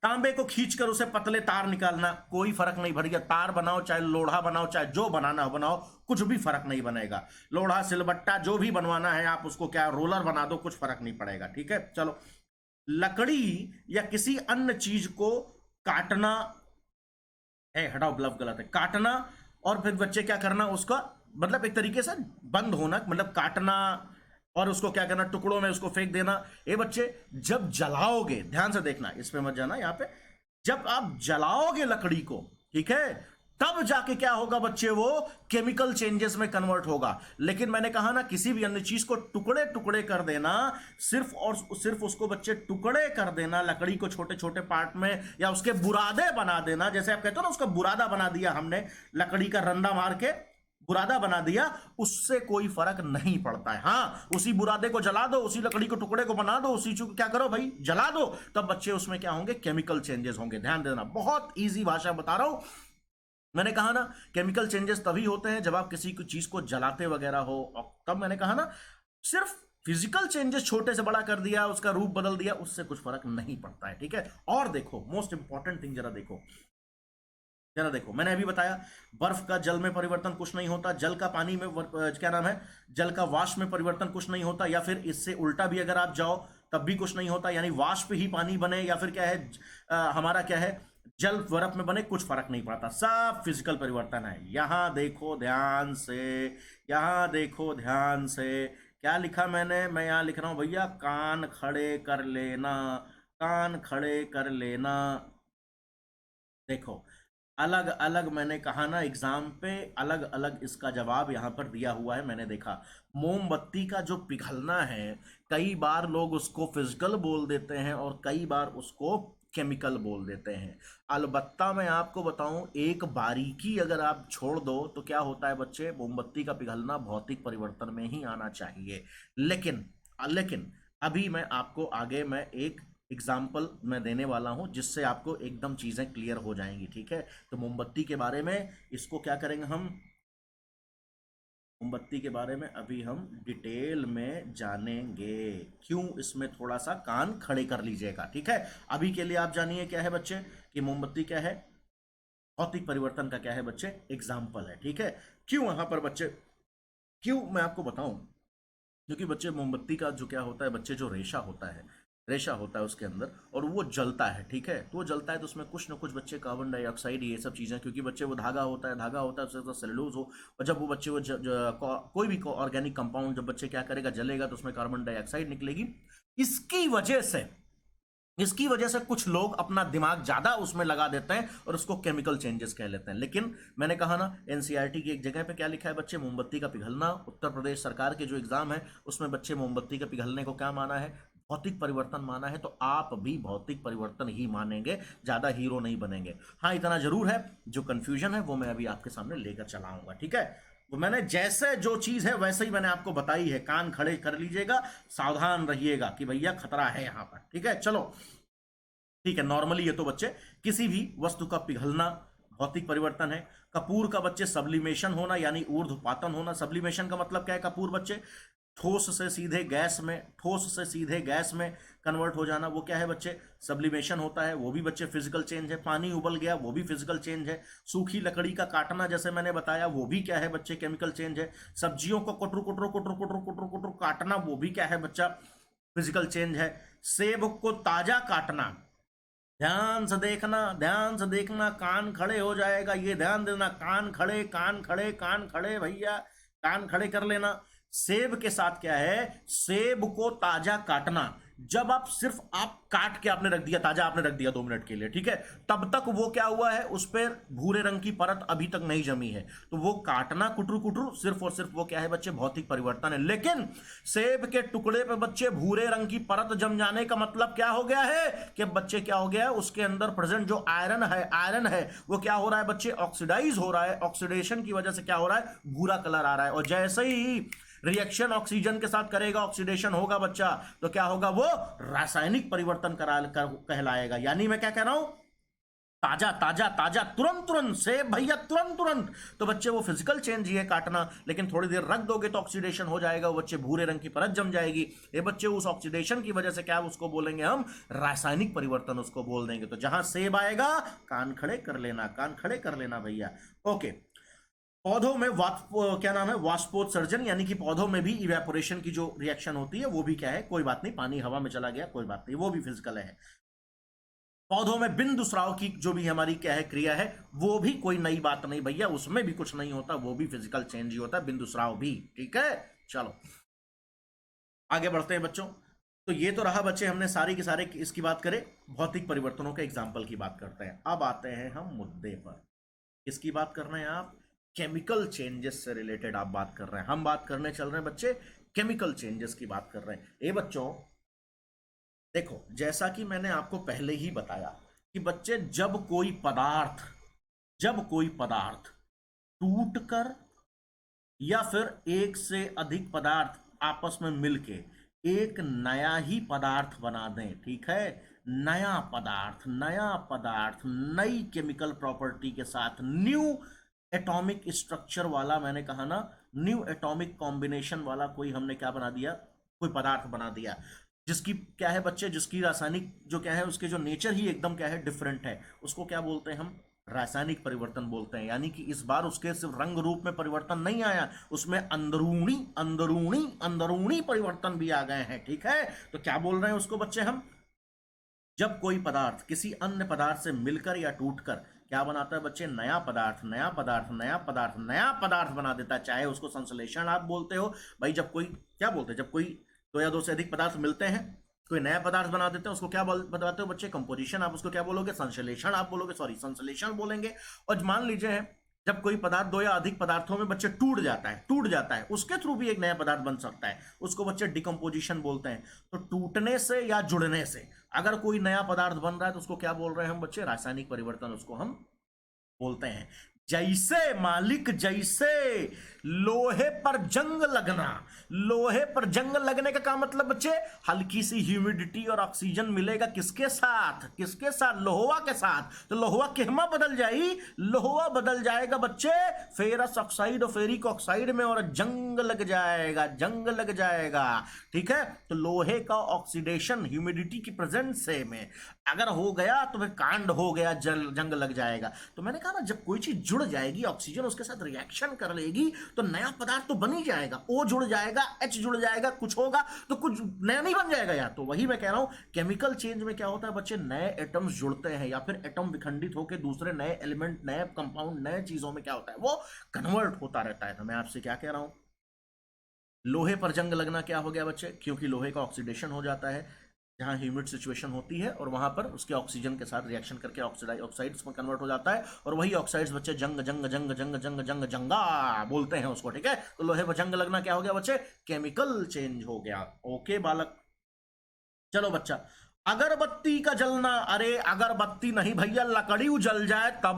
तांबे को खींचकर उसे पतले तार निकालना, कोई फर्क नहीं भैया, तार बनाओ, चाहे लोढ़ा बनाओ, चाहे जो बनाना हो बनाओ, कुछ भी फर्क नहीं बनेगा। लोढ़ा सिलबट्टा जो भी बनवाना है आप उसको क्या रोलर बना दो, कुछ फर्क नहीं पड़ेगा। ठीक है, चलो, लकड़ी या किसी अन्य चीज को काटना हटाओ, ब्लफ गलत है, काटना, और फिर बच्चे क्या करना, उसका मतलब एक तरीके से बंद होना, मतलब काटना, और उसको क्या करना, टुकड़ों में उसको फेंक देना। ये बच्चे जब जलाओगे, ध्यान से देखना, इस पे मत जाना, यहाँ पे जब आप जलाओगे लकड़ी को, ठीक है, तब जाके क्या होगा बच्चे, वो केमिकल चेंजेस में कन्वर्ट होगा। लेकिन मैंने कहा ना, किसी भी अन्य चीज को टुकड़े टुकड़े कर देना, सिर्फ और सिर्फ उसको बच्चे टुकड़े कर देना, लकड़ी को छोटे छोटे पार्ट में, या उसके बुरादे बना देना, जैसे आप कहते हो ना, उसका बुरादा बना दिया हमने, लकड़ी का रंदा मार के बुरादा बना दिया, उससे कोई फर्क नहीं पड़ता है। हाँ, उसी बुरादे को जला दो, उसी लकड़ी को टुकड़े को बना दो, उसी चीज क्या करो भाई, जला दो, तब बच्चे उसमें क्या होंगे, केमिकल चेंजेस होंगे। ध्यान देना, बहुत इजी भाषा बता रहा हूं। मैंने कहा ना, केमिकल चेंजेस तभी होते हैं जब आप किसी चीज को जलाते वगैरह हो, और तब मैंने कहा ना, सिर्फ फिजिकल चेंजेस छोटे से बड़ा कर दिया, उसका रूप बदल दिया, उससे कुछ फर्क नहीं पड़ता है। ठीक है। और देखो, मोस्ट इंपॉर्टेंट थिंग जरा देखो, जरा देखो, मैंने अभी बताया बर्फ का जल में परिवर्तन कुछ नहीं होता, जल का पानी में क्या नाम है, जल का वाष्प में परिवर्तन कुछ नहीं होता, या फिर इससे उल्टा भी अगर आप जाओ तब भी कुछ नहीं होता, यानी वाष्प ही पानी बने, या फिर क्या है, हमारा क्या है, जल बर्फ में बने, कुछ फर्क नहीं पड़ता, सब फिजिकल परिवर्तन है। यहां देखो ध्यान से, यहां देखो ध्यान से, क्या लिखा मैंने, मैं यहां लिख रहा हूं भैया, कान खड़े कर लेना, कान खड़े कर लेना। देखो, अलग अलग मैंने कहा ना, एग्जाम पे अलग अलग इसका जवाब यहां पर दिया हुआ है, मैंने देखा। मोमबत्ती का जो पिघलना है, कई बार लोग उसको फिजिकल बोल देते हैं और कई बार उसको केमिकल बोल देते हैं। अलबत्ता मैं आपको बताऊं, एक बारीकी अगर आप छोड़ दो तो क्या होता है बच्चे, मोमबत्ती का पिघलना भौतिक परिवर्तन में ही आना चाहिए। लेकिन लेकिन अभी मैं आपको आगे मैं एक एग्जाम्पल मैं देने वाला हूं, जिससे आपको एकदम चीजें क्लियर हो जाएंगी। ठीक है। तो मोमबत्ती के बारे में, इसको क्या करेंगे हम, मोमबत्ती के बारे में अभी हम डिटेल में जानेंगे। क्यों, इसमें थोड़ा सा कान खड़े कर लीजिएगा। ठीक है। अभी के लिए आप जानिए क्या है बच्चे, कि मोमबत्ती क्या है, भौतिक परिवर्तन का क्या है बच्चे, एग्जाम्पल है। ठीक है। क्यों यहां पर बच्चे, क्यों मैं आपको बताऊं, क्योंकि बच्चे मोमबत्ती का जो क्या होता है बच्चे, जो रेशा होता है, रेशा होता है उसके अंदर, और वो जलता है। ठीक है। तो वो जलता है तो उसमें कुछ ना कुछ बच्चे कार्बन डाइऑक्साइड, ये सब चीज़ें, क्योंकि बच्चे वो धागा होता है, धागा होता है उसके साथ सेलुलोज हो, और जब वो बच्चे वो कोई भी ऑर्गेनिक कंपाउंड जब बच्चे क्या करेगा, जलेगा, तो उसमें कार्बन डाइऑक्साइड निकलेगी। इसकी वजह से, इसकी वजह से कुछ लोग अपना दिमाग ज्यादा उसमें लगा देते हैं और उसको केमिकल चेंजेस कह लेते हैं। लेकिन मैंने कहा ना, एनसीईआरटी की एक जगह पे क्या लिखा है बच्चे, मोमबत्ती का पिघलना, उत्तर प्रदेश सरकार के जो एग्जाम है उसमें बच्चे मोमबत्ती के पिघलने को क्या माना है, भौतिक परिवर्तन माना है। तो आप भी भौतिक परिवर्तन ही मानेंगे, ज्यादा हीरो नहीं बनेंगे। हाँ, इतना जरूर है, जो कंफ्यूजन है वो मैं अभी आपके सामने लेकर चला आऊंगा। ठीक है। तो मैंने जैसे जो चीज है वैसे ही मैंने आपको बताई है, कान खड़े कर लीजिएगा, सावधान रहिएगा कि भैया खतरा है यहां पर। ठीक है। चलो, ठीक है। नॉर्मली ये तो बच्चे, किसी भी वस्तु का पिघलना भौतिक परिवर्तन है। कपूर का बच्चे सब्लिमेशन होना, यानी ऊर्ध्वपातन होना। सब्लिमेशन का मतलब क्या है कपूर बच्चे, ठोस से सीधे गैस में, ठोस से सीधे गैस में कन्वर्ट हो जाना, वो क्या है बच्चे, सब्लिमेशन होता है। वो भी बच्चे फिजिकल चेंज है। पानी उबल गया, वो भी फिजिकल चेंज है। सूखी लकड़ी का काटना, जैसे मैंने बताया, वो भी क्या है बच्चे, केमिकल चेंज है। सब्जियों को कुटर कुटर कुटर कुटर कुटर कुटर काटना, वो भी क्या है बच्चा, फिजिकल चेंज है। सेब को ताजा काटना, ध्यान से देखना, ध्यान से देखना, कान खड़े हो जाएगा, ये ध्यान देना, कान खड़े, कान खड़े, कान खड़े भैया, कान खड़े कर लेना। सेब के साथ क्या है, सेब को ताजा काटना, जब आप सिर्फ आप काट के आपने रख दिया, ताजा आपने रख दिया 2 मिनट के लिए, ठीक है, तब तक वो क्या हुआ है, उस पर भूरे रंग की परत अभी तक नहीं जमी है, तो वो काटना कुटरू कुटरू सिर्फ और सिर्फ वो क्या है बच्चे, भौतिक परिवर्तन है। लेकिन सेब के टुकड़े पे बच्चे भूरे रंग की परत जम जाने का मतलब क्या हो गया है, कि बच्चे क्या हो गया है, उसके अंदर प्रेजेंट जो आयरन है वो क्या हो रहा है बच्चे, ऑक्सीडाइज हो रहा है। ऑक्सीडेशन की वजह से क्या हो रहा है, भूरा कलर आ रहा है। और जैसे ही रिएक्शन ऑक्सीजन के साथ करेगा, ऑक्सीडेशन होगा बच्चा, तो क्या होगा, वो रासायनिक परिवर्तन कहलाएगा। यानी मैं क्या कह रहा हूं, ताजा ताजा ताजा, तुरंत तुरंत से भैया, तुरंत तुरंत। तो बच्चे वो फिजिकल चेंज ही है काटना, लेकिन थोड़ी देर रख दोगे तो ऑक्सीडेशन हो जाएगा, वो बच्चे भूरे रंग की परत जम जाएगी। ये बच्चे उस ऑक्सीडेशन की वजह से क्या उसको बोलेंगे हम, रासायनिक परिवर्तन उसको बोल देंगे। तो जहां सेब आएगा, कान खड़े कर लेना, कान खड़े कर लेना भैया। ओके। पौधों में क्या नाम है, वाष्पोत्सर्जन, यानी कि पौधों में भी इवेपोरेशन की जो रिएक्शन होती है वो भी क्या है, कोई बात नहीं, पानी हवा में चला गया कोई बात नहीं, वो भी फिजिकल है। पौधों में बिंदु स्राव की जो भी हमारी क्या है क्रिया है, वो भी कोई नई बात नहीं भैया, उसमें भी कुछ नहीं होता, वो भी फिजिकल चेंज ही होता है, बिंदु स्राव भी। ठीक है। चलो आगे बढ़ते हैं बच्चों। तो ये तो रहा बच्चे, हमने सारी के सारे इसकी बात करें, भौतिक परिवर्तनों के एग्जाम्पल की बात करते हैं। अब आते हैं हम मुद्दे पर। किसकी बात कर रहे हैं आप? केमिकल चेंजेस से रिलेटेड आप बात कर रहे हैं। हम बात करने चल रहे हैं बच्चे केमिकल चेंजेस की बात कर रहे हैं। ए बच्चों देखो, जैसा कि मैंने आपको पहले ही बताया कि बच्चे जब कोई पदार्थ टूट कर या फिर एक से अधिक पदार्थ आपस में मिलके एक नया ही पदार्थ बना दें, ठीक है, नया पदार्थ नई केमिकल प्रॉपर्टी के साथ, न्यू एटॉमिक स्ट्रक्चर वाला, मैंने कहा ना, न्यू एटॉमिक कॉम्बिनेशन वाला कोई हमने क्या बना दिया, कोई पदार्थ बना दिया, जिसकी क्या है बच्चे, जिसकी रासायनिक जो क्या है, उसके जो नेचर ही एकदम क्या है, डिफरेंट है, उसको क्या बोलते हैं हम? रासायनिक परिवर्तन बोलते हैं। यानी कि इस बार उसके सिर्फ रंग रूप में परिवर्तन नहीं आया, उसमें अंदरूनी अंदरूनी अंदरूनी परिवर्तन भी आ गए हैं, ठीक है। तो क्या बोल रहे हैं उसको बच्चे हम? जब कोई पदार्थ किसी अन्य पदार्थ से मिलकर या टूटकर क्या बनाता है बच्चे? नया पदार्थ बना देता है। चाहे उसको संश्लेषण आप बोलते हो भाई, जब कोई क्या बोलते हैं, जब कोई दो या दो से अधिक पदार्थ मिलते हैं, कोई नया पदार्थ बना देते हैं, उसको क्या बताते हो बच्चे? कंपोजिशन। आप उसको क्या बोलोगे? संश्लेषण आप बोलोगे, सॉरी संश्लेषण बोलेंगे। और मान लीजिए जब कोई पदार्थ दो या अधिक पदार्थों में बच्चे टूट जाता है, उसके थ्रू भी एक नया पदार्थ बन सकता है, उसको बच्चे डिकम्पोजिशन बोलते हैं। तो टूटने से या जुड़ने से अगर कोई नया पदार्थ बन रहा है तो उसको क्या बोल रहे हैं हम बच्चे? रासायनिक परिवर्तन उसको हम बोलते हैं। जैसे मालिक, जैसे लोहे पर जंग लगना। लोहे पर जंग लगने का क्या मतलब बच्चे? हल्की सी ह्यूमिडिटी और ऑक्सीजन मिलेगा किसके साथ? किसके साथ? लोहा के साथ। तो लोहा किहमा बदल जाई? लोहा बदल जाएगा बच्चे फेरस ऑक्साइड और फेरिक ऑक्साइड में, और जंग लग जाएगा, जंग लग जाएगा, ठीक है। तो लोहे का ऑक्सीडेशन ह्यूमिडिटी की प्रेजेंस से में अगर हो गया तो फिर कांड हो गया, जंग लग जाएगा। तो मैंने कहा ना, जब कोई चीज जुड़ जाएगी, ऑक्सीजन उसके साथ रिएक्शन कर लेगी, तो नया पदार्थ तो बन ही जाएगा। ओ जुड़ जाएगा, एच जुड़ जाएगा, कुछ होगा तो कुछ नया नहीं बन जाएगा यार। तो वही मैं कह रहा हूं, केमिकल चेंज में क्या होता है बच्चे? नए एटम्स जुड़ते हैं या फिर एटम विखंडित होकर दूसरे नए एलिमेंट, नए कंपाउंड, नए चीजों में क्या होता है, वो कन्वर्ट होता रहता है। तो मैं आपसे क्या कह रहा हूं, लोहे पर जंग लगना क्या हो गया बच्चे? क्योंकि लोहे का ऑक्सीडेशन हो जाता है जहां ह्यूमिड सिचुएशन होती है, और वहां पर उसके ऑक्सीजन के साथ रिएक्शन करके ऑक्साइड्स में कन्वर्ट हो जाता है, और वही ऑक्साइड्स बच्चे जंग जंग जंग जंग जंग जंग जंगा बोलते हैं उसको, ठीक है। तो लोहे पर जंग लगना क्या हो गया बच्चे? केमिकल चेंज हो गया। ओके बालक, चलो बच्चा, अगरबत्ती का जलना। अरे अगरबत्ती नहीं भैया, लकड़ी जल जाए तब,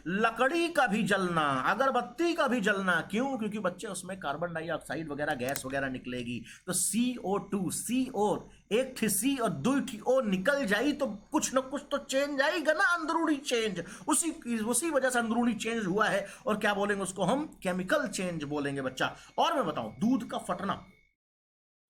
लकड़ी का भी जलना, अगरबत्ती का भी जलना। क्यों? क्योंकि बच्चे उसमें कार्बन डाइऑक्साइड वगैरह, गैस वगैरह निकलेगी, तो CO2, CO, एक थी सी और दो थी ओ निकल जाई, तो कुछ ना कुछ तो चेंज आएगा ना, अंदरूनी चेंज। उसी वजह से अंदरूनी चेंज हुआ है, और क्या बोलेंगे उसको हम? केमिकल चेंज बोलेंगे बच्चा। और मैं बताऊं, दूध का फटना।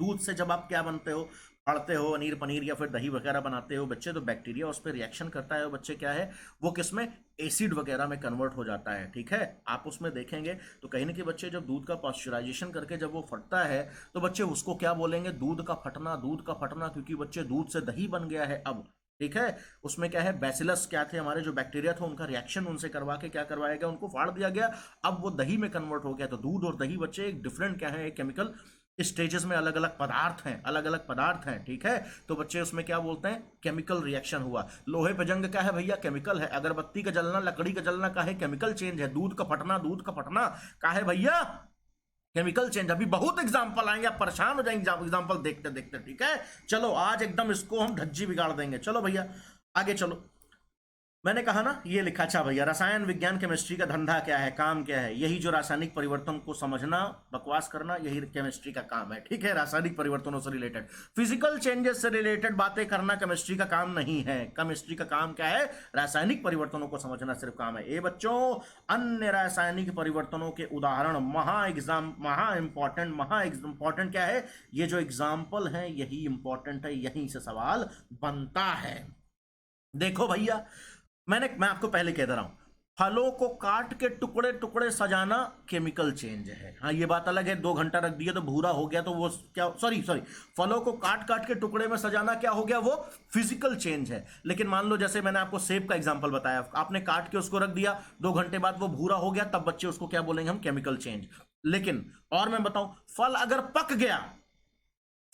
दूध से जब आप क्या बनते हो, फाड़ते हो, पनीर पनीर या फिर दही वगैरह बनाते हो बच्चे, तो बैक्टीरिया उस पर रिएक्शन करता है, और बच्चे क्या है, वो किसमें? एसिड वगैरह में कन्वर्ट हो जाता है, ठीक है। आप उसमें देखेंगे तो कहीं ना कहीं बच्चे जब दूध का पॉस्चराइजेशन करके जब वो फटता है, तो बच्चे उसको क्या बोलेंगे? दूध का फटना, दूध का फटना, क्योंकि बच्चे दूध से दही बन गया है अब, ठीक है। उसमें क्या है, बैसिलस क्या थे हमारे, जो बैक्टीरिया था, उनका रिएक्शन उनसे करवा के क्या करवाया गया, उनको फाड़ दिया गया, अब वो दही में कन्वर्ट हो गया। तो दूध और दही बच्चे एक डिफरेंट क्या है, एक केमिकल स्टेजेस में अलग अलग पदार्थ हैं, अलग अलग पदार्थ हैं, ठीक है। तो बच्चे उसमें क्या बोलते हैं? केमिकल रिएक्शन हुआ। लोहे पे जंग क्या है भैया? केमिकल है। अगरबत्ती का जलना, लकड़ी का जलना का है? केमिकल चेंज है। दूध का फटना, दूध का फटना का है भैया? Chemical change. अभी बहुत एग्जांपल आएंगे, आप परेशान हो जाएंगे एग्जांपल देखते देखते, ठीक है। चलो आज एकदम इसको हम धज्जी बिगाड़ देंगे। चलो भैया आगे चलो। मैंने कहा ना, ये लिखा, अच्छा भैया, रसायन विज्ञान केमिस्ट्री का धंधा क्या है, काम क्या है? यही जो रासायनिक परिवर्तन को समझना, बकवास करना, यही केमिस्ट्री का काम है, ठीक है। रासायनिक परिवर्तनों से रिलेटेड, फिजिकल चेंजेस से रिलेटेड बातें करना केमिस्ट्री का काम नहीं है। केमिस्ट्री का काम क्या है? रासायनिक परिवर्तनों को समझना सिर्फ काम है। ये बच्चों, अन्य रासायनिक परिवर्तनों के उदाहरण महा इंपॉर्टेंट क्या है? ये जो एग्जाम्पल है यही इंपॉर्टेंट है, यहीं से सवाल बनता है। देखो भैया, मैं आपको पहले कह दे रहा हूं, फलों को काट के टुकड़े टुकड़े सजाना केमिकल चेंज है। हाँ, ये बात अलग है, 2 घंटा रख दिया तो भूरा हो गया, तो वो क्या, सॉरी फलों को काट काट के टुकड़े में सजाना क्या हो गया? वो फिजिकल चेंज है। लेकिन मान लो जैसे मैंने आपको सेब का एग्जांपल बताया, आपने काट के उसको रख दिया, 2 घंटे बाद वो भूरा हो गया, तब बच्चे उसको क्या बोलेंगे हम? Chemical change. लेकिन और मैं बताऊं, फल अगर पक गया,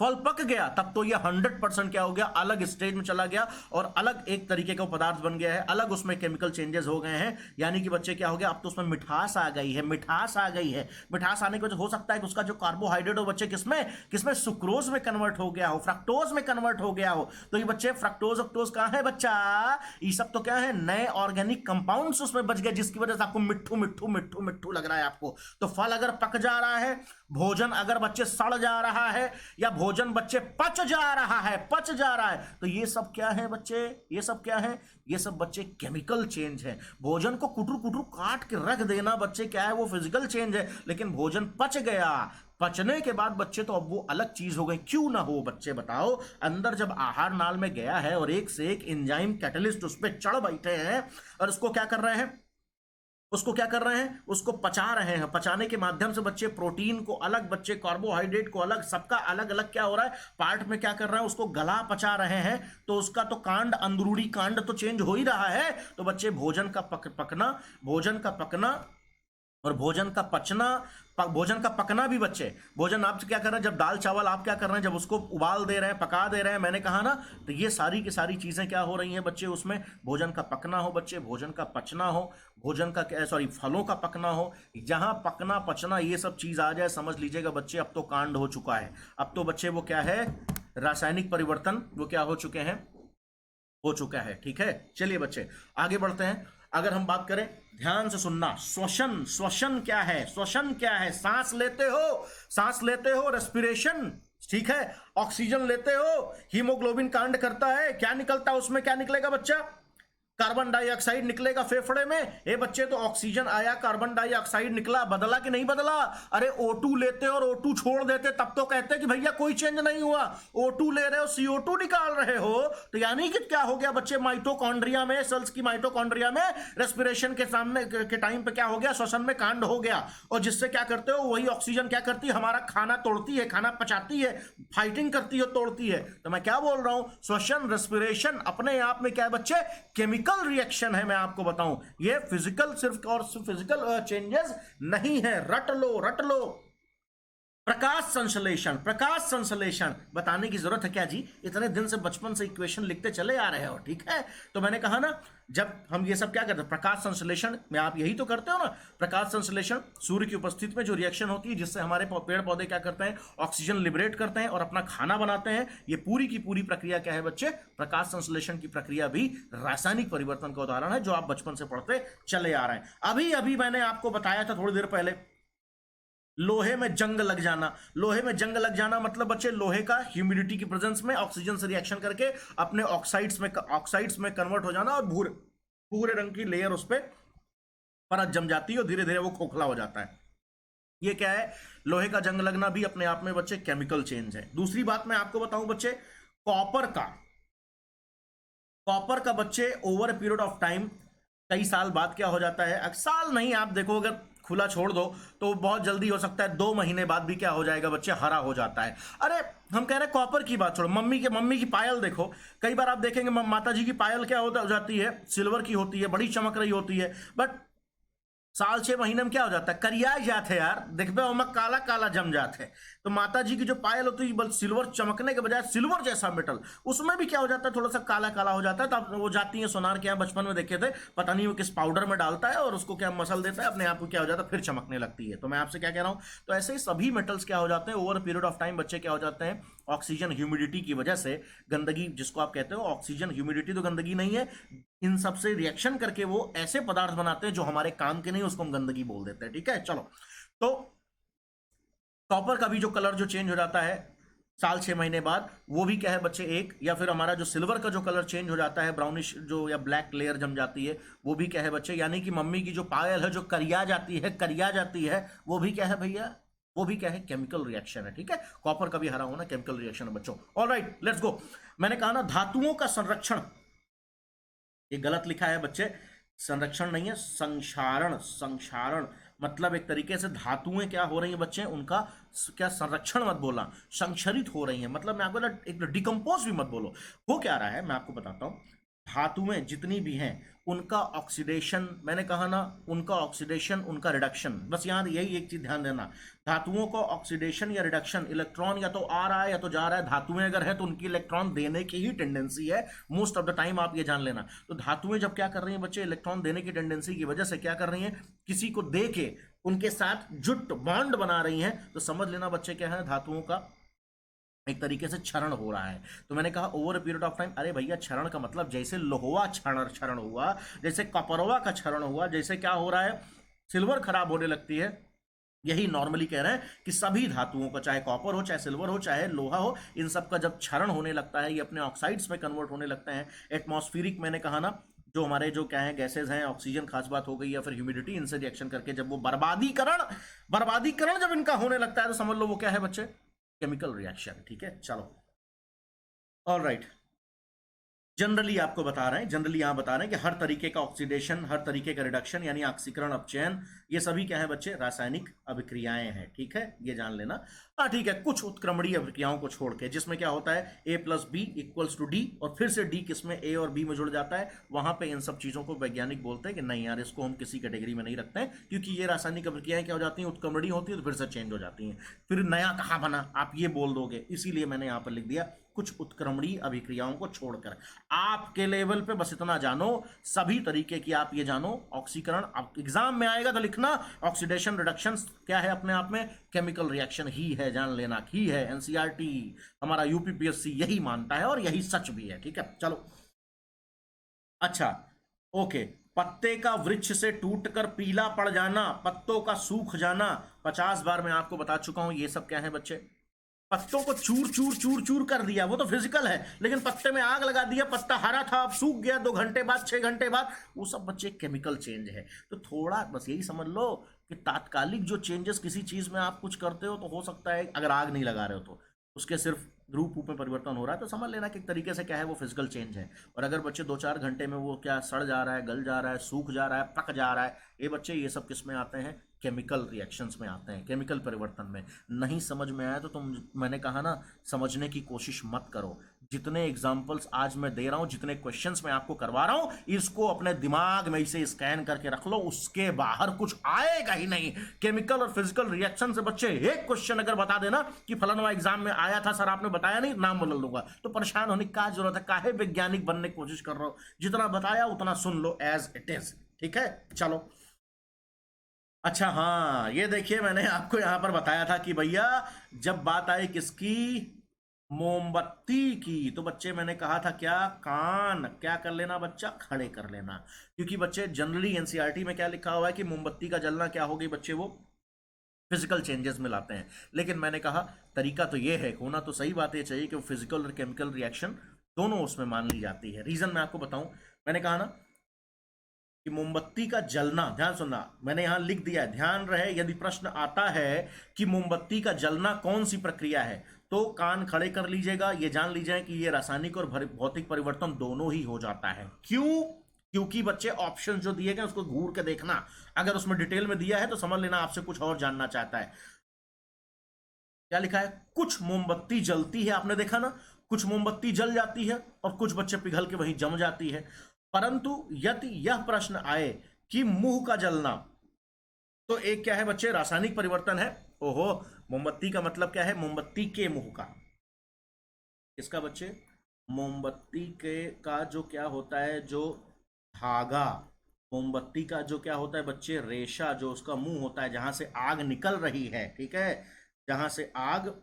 फल पक गया तब तो ये 100% क्या हो गया, अलग स्टेज में चला गया और अलग एक तरीके का पदार्थ बन गया है, अलग उसमें केमिकल चेंजेस हो गए हैं। यानी कि बच्चे क्या हो गया, अब तो उसमें मिठास आ गई है, मिठास आ गई है। मिठास आने की वजह हो सकता है कि उसका जो कार्बोहाइड्रेट हो बच्चे किसमें किसमें सुक्रोज में कन्वर्ट हो गया हो, फ्रक्टोज में कन्वर्ट हो गया हो। तो ये बच्चे फ्रक्टोज ऑक्टोज कहां है बच्चा, ये सब तो क्या है, नए ऑर्गेनिक कंपाउंड्स उसमें बच गए, जिसकी वजह से आपको मिट्ठू मिट्ठू मिट्ठू मिट्ठू लग रहा है आपको। तो फल अगर पक जा रहा है, भोजन अगर बच्चे सड़ जा रहा है, या भोजन बच्चे पच जा रहा है, पच जा रहा है, तो ये सब क्या है बच्चे, ये सब क्या है, ये सब बच्चे केमिकल चेंज है। भोजन को कुटुर कुटुर काट के रख देना बच्चे क्या है, वो फिजिकल चेंज है। लेकिन भोजन पच गया, पचने के बाद बच्चे तो अब वो अलग चीज हो गई। क्यों ना हो बच्चे बताओ, अंदर जब आहार नाल में गया है और एक से एक एंजाइम कैटलिस्ट उस पर चढ़ बैठे हैं और उसको क्या कर रहे हैं, उसको क्या कर रहे हैं, उसको पचा रहे हैं। पचाने के माध्यम से बच्चे प्रोटीन को अलग, बच्चे कार्बोहाइड्रेट को अलग, सबका अलग अलग क्या हो रहा है, पार्ट में क्या कर रहे हैं, उसको गला पचा रहे हैं। तो उसका तो कांड, अंदरूनी कांड तो चेंज हो ही रहा है। तो बच्चे भोजन का पकना, भोजन का पकना और भोजन का पचना, भोजन का पकना भी बच्चे, भोजन आप क्या कर रहे हैं, जब दाल चावल आप क्या कर रहे हैं, जब उसको उबाल दे रहे हैं, पका दे रहे हैं, मैंने कहा ना, तो ये सारी की सारी चीजें क्या हो रही हैं बच्चे, उसमें भोजन का पकना हो बच्चे, भोजन का पचना हो, भोजन का क्या, सॉरी, फलों का पकना हो। जहां पकना पचना ये सब चीज आ जाए, समझ लीजिएगा बच्चे अब तो कांड हो चुका है। अब तो बच्चे वो क्या है, रासायनिक परिवर्तन वो क्या हो चुके हैं, हो चुका है। ठीक है, चलिए बच्चे आगे बढ़ते हैं। अगर हम बात करें, ध्यान से सुनना, श्वसन, श्वसन क्या है, श्वसन क्या है, सांस लेते हो, सांस लेते हो, रेस्पिरेशन, ठीक है, ऑक्सीजन लेते हो, हीमोग्लोबिन कांड करता है, क्या निकलता है उसमें, क्या निकलेगा बच्चा, कार्बन डाइऑक्साइड निकलेगा फेफड़े में। ए बच्चे तो ऑक्सीजन आया, कार्बन डाइऑक्साइड निकला, बदला कि नहीं बदला। अरे O2 लेते और O2 छोड़ देते तब तो कहते कि भैया कोई चेंज नहीं हुआ। O2 ले रहे हो, CO2 निकाल रहे हो, तो यानी कि क्या हो गया बच्चे, माइटोकॉन्ड्रिया में, सेल्स की माइटोकॉन्ड्रिया में रेस्पिरेशन के सामने के टाइम पे क्या हो गया, श्वसन में कांड हो गया। और जिससे क्या करते हो, वही ऑक्सीजन क्या करती है, हमारा खाना तोड़ती है, खाना पचाती है, फाइटिंग करती है, तोड़ती है। तो मैं क्या बोल रहा हूं, श्वसन, रेस्पिरेशन अपने आप में क्या है बच्चे, केमिकल रिएक्शन है। मैं आपको बताऊं, ये फिजिकल सिर्फ और सिर्फ फिजिकल चेंजेस नहीं है। रट लो, रट लो। प्रकाश संश्लेषण, प्रकाश संश्लेषण बताने की जरूरत है क्या जी, इतने दिन से बचपन से इक्वेशन लिखते चले आ रहे हो। ठीक है, तो मैंने कहा ना, जब हम ये सब क्या करते हैं, प्रकाश संश्लेषण में आप यही तो करते हो ना। प्रकाश संश्लेषण सूर्य की उपस्थिति में जो रिएक्शन होती है, जिससे हमारे पेड़ पौधे क्या करते हैं, ऑक्सीजन लिबरेट करते हैं और अपना खाना बनाते हैं। ये पूरी की पूरी प्रक्रिया क्या है बच्चे, प्रकाश संश्लेषण की प्रक्रिया भी रासायनिक परिवर्तन का उदाहरण है, जो आप बचपन से पढ़ते चले आ रहे हैं। अभी अभी मैंने आपको बताया था थोड़ी देर पहले, लोहे में जंग लग जाना। लोहे में जंग लग जाना मतलब बच्चे, लोहे का ह्यूमिडिटी की प्रेजेंस में ऑक्सीजन से रिएक्शन करके अपने ऑक्साइड्स में कन्वर्ट हो जाना और भूरे भूरे रंग की लेयर उस पर परत जम जाती है और धीरे धीरे वो खोखला हो जाता है। ये क्या है, लोहे का जंग लगना भी अपने आप में बच्चे केमिकल चेंज है। दूसरी बात मैं आपको बताऊं बच्चे, कॉपर का, कॉपर का बच्चे over a period of time, कई साल बाद क्या हो जाता है, साल नहीं, आप देखो अगर खुला छोड़ दो तो बहुत जल्दी हो सकता है 2 महीने बाद भी क्या हो जाएगा बच्चे, हरा हो जाता है। अरे हम कह रहे हैं कॉपर की बात छोड़ो, मम्मी की पायल देखो, कई बार आप देखेंगे माता जी की पायल क्या हो जाती है, सिल्वर की होती है, बड़ी चमक रही होती है, बट साल 6 महीने में क्या हो जाता है, करिया जाते यार, देखबे ओमा काला काला जम जाते। तो माता जी की जो पायल होती है, सिल्वर चमकने के बजाय सिल्वर जैसा मेटल, उसमें भी क्या हो जाता है, थोड़ा सा काला काला हो जाता है। तो आप वो जाती है सोनार के यहाँ, बचपन में देखे थे, पता नहीं वो किस पाउडर में डालता है और उसको क्या मसल देता है, अपने आप को क्या हो जाता है, फिर चमकने लगती है। तो मैं आपसे क्या कह रहा हूँ, तो ऐसे ही सभी मेटल्स क्या हो जाते हैं, ओवर पीरियड ऑफ टाइम बच्चे क्या हो जाते हैं, ऑक्सीजन ह्यूमिडिटी की वजह से, गंदगी जिसको आप कहते हो, ऑक्सीजन ह्यूमिडिटी तो गंदगी नहीं है, इन सब से रिएक्शन करके वो ऐसे पदार्थ बनाते हैं जो हमारे काम के नहीं, उसको हम गंदगी बोल देते हैं। ठीक है, चलो, तो कॉपर का भी जो कलर जो चेंज हो जाता है साल 6 महीने बाद, वो भी क्या है बच्चे एक, या फिर हमारा जो सिल्वर का जो कलर चेंज हो जाता है, ब्राउनिश जो या ब्लैक लेयर जम जाती है, वो भी क्या है बच्चे, यानी कि मम्मी की जो पायल है जो करिया जाती है, वो भी क्या है भैया, वो भी क्या है, केमिकल रिएक्शन है। ठीक है, कॉपर का भी हरा होना केमिकल रिएक्शन है बच्चों। Alright, let's go. मैंने कहा ना, धातुओं का संरक्षण, ये गलत लिखा है बच्चे, संरक्षण नहीं है, संक्षारण, संक्षारण मतलब एक तरीके से धातुएं क्या हो रही हैं बच्चे, उनका क्या संरक्षण मत बोलना, संक्षरित हो रही हैं, मतलब मैं आपको एक डिकम्पोज भी मत बोलो। हो क्या रहा है मैं आपको बताता हूं, धातुएं जितनी भी हैं उनका ऑक्सीडेशन, मैंने कहा ना, उनका ऑक्सीडेशन उनका रिडक्शन, बस यहाँ यही एक चीज ध्यान देना, धातुओं का ऑक्सीडेशन या रिडक्शन, इलेक्ट्रॉन या तो आ रहा है या तो जा रहा है, धातुएं अगर है तो उनकी इलेक्ट्रॉन देने की ही टेंडेंसी है मोस्ट ऑफ द टाइम, आप ये जान लेना। तो धातुएं जब क्या कर रही हैं बच्चे, इलेक्ट्रॉन देने की टेंडेंसी की वजह से क्या कर रही हैं, किसी को दे के उनके साथ जुट बॉन्ड बना रही हैं, तो समझ लेना बच्चे क्या है, धातुओं का एक तरीके से क्षरण हो रहा है। तो मैंने कहा over a period of time, अरे भैया क्षरण का मतलब जैसे लोहा क्षरण क्षरण हुआ, जैसे कपरवा का क्षरण हुआ, जैसे क्या हो रहा है, सिल्वर खराब होने लगती है, यही नॉर्मली कह रहे हैं कि सभी धातुओं का, चाहे कॉपर हो, चाहे सिल्वर हो, चाहे लोहा हो, इन सब का जब क्षरण होने लगता है, ये अपने ऑक्साइड्स में कन्वर्ट होने लगते हैं। एटमॉस्फेरिक, मैंने कहा ना, जो हमारे जो क्या है गैसेज हैं, ऑक्सीजन खास बात हो गई, या फिर ह्यूमिडिटी, इनसे रिएक्शन करके जब वो बर्बादीकरण जब इनका होने लगता है, तो समझ लो वो क्या है बच्चे, केमिकल रिएक्शन। ठीक है, चलो, ऑल राइट। जनरली आपको बता रहे हैं, जनरली यहां बता रहे हैं कि हर तरीके का ऑक्सीडेशन, हर तरीके का रिडक्शन यानी ऑक्सीकरण, अपचयन, ये सभी क्या है बच्चे, रासायनिक अभिक्रियाएं हैं। ठीक है, ये जान लेना। हाँ ठीक है, कुछ उत्क्रमणीय अभिक्रियाओं को छोड़ के, जिसमें क्या होता है A + B = D, और फिर से D किसमें, A और B में जुड़ जाता है, वहां पे इन सब चीजों को वैज्ञानिक बोलते हैं कि नहीं यार, इसको हम किसी कैटेगरी में नहीं रखते हैं, क्योंकि ये रासायनिक अभिक्रियाएं क्या हो जाती हैं, उत्क्रमणीय होती है, तो फिर से चेंज हो जाती हैं, फिर नया कहाँ बना, आप ये बोल दोगे, इसीलिए मैंने यहां पर लिख दिया कुछ उत्क्रमणीय अभिक्रियाओं को छोड़कर। आपके लेवल पे बस इतना जानो, सभी तरीके की आप ये जानो, ऑक्सीकरण, एग्जाम में आएगा तो लिखना, ऑक्सीडेशन रिडक्शन क्या है, अपने आप में केमिकल रिएक्शन ही है, जान लेना, ही है। एनसीईआरटी, हमारा यूपीपीएससी यही मानता है और यही सच भी है। ठीक है, चलो, अच्छा, ओके। पत्ते का वृक्ष से टूटकर पीला पड़ जाना, पत्तों का सूख जाना, 50 बार मैं आपको बता चुका हूं, ये सब क्या है बच्चे, पत्तों को चूर चूर चूर चूर कर दिया, वो तो फिजिकल है, लेकिन पत्ते में आग लगा दिया, पत्ता हरा था अब सूख गया 2 घंटे बाद, 6 घंटे बाद, वो सब बच्चे केमिकल चेंज है। तो थोड़ा बस यही समझ लो कि तात्कालिक जो चेंजेस किसी चीज में आप कुछ करते हो, तो हो सकता है अगर आग नहीं लगा रहे हो तो उसके सिर्फ रूप में परिवर्तन हो रहा है, तो समझ लेना कि एक तरीके से क्या है, वो फिजिकल चेंज है। और अगर बच्चे 2-4 घंटे में वो क्या सड़ जा रहा है, गल जा रहा है, सूख जा रहा है, पक जा रहा है, ये बच्चे ये सब किस में आते हैं, केमिकल रिएक्शंस में आते हैं, केमिकल परिवर्तन में। नहीं समझ में आया तो तुम, मैंने कहा ना, समझने की कोशिश मत करो। जितने एग्जाम्पल्स आज मैं दे रहा हूं, जितने क्वेश्चंस मैं आपको करवा रहा हूं, इसको अपने दिमाग में इसे स्कैन करके रख लो, उसके बाहर कुछ आएगा ही नहीं। केमिकल और फिजिकल रिएक्शन से बच्चे एक क्वेश्चन अगर बता देना कि फलाना एग्जाम में आया था सर, आपने बताया नहीं, नाम बदल दूंगा, तो परेशान होने की क्या जरूरत है, काहे वैज्ञानिक बनने की कोशिश कर रहे हो, जितना बताया उतना सुन लो एज इट इज। ठीक है, चलो, अच्छा, हाँ ये देखिए, मैंने आपको यहां पर बताया था कि भैया जब बात आई किसकी, मोमबत्ती की, तो बच्चे मैंने कहा था क्या, कान क्या कर लेना बच्चा, खड़े कर लेना, क्योंकि बच्चे जनरली एनसीईआरटी में क्या लिखा हुआ है कि मोमबत्ती का जलना क्या होगी बच्चे, वो फिजिकल चेंजेस में लाते हैं। लेकिन मैंने कहा तरीका तो ये है, होना तो सही बात ये चाहिए कि वो फिजिकल और केमिकल रिएक्शन दोनों उसमें मान ली जाती है। रीजन मैं आपको बताऊं, मैंने कहा ना कि मोमबत्ती का जलना, ध्यान सुनना, मैंने यहां लिख दिया है, ध्यान रहे, यदि प्रश्न आता है कि मोमबत्ती का जलना कौन सी प्रक्रिया है, तो कान खड़े कर लीजिएगा, ये जान लीजिए कि ये रासायनिक और भौतिक परिवर्तन दोनों ही हो जाता है। क्यों, क्योंकि बच्चे ऑप्शन जो दिए गए उसको घूर के देखना, अगर उसमें डिटेल में दिया है तो समझ लेना आपसे कुछ और जानना चाहता है। क्या लिखा है, कुछ मोमबत्ती जलती है, आपने देखा ना, कुछ मोमबत्ती जल जाती है और कुछ बच्चे पिघल के वहीं जम जाती है। परंतु यदि यह प्रश्न आए कि मुंह का जलना, तो एक क्या है बच्चे, रासायनिक परिवर्तन है। ओहो, मोमबत्ती का मतलब क्या है, मोमबत्ती के मुंह का, इसका बच्चे, मोमबत्ती के का जो क्या होता है, जो धागा, मोमबत्ती का जो क्या होता है बच्चे, रेशा, जो उसका मुंह होता है जहां से आग निकल रही है, ठीक है, जहां से आग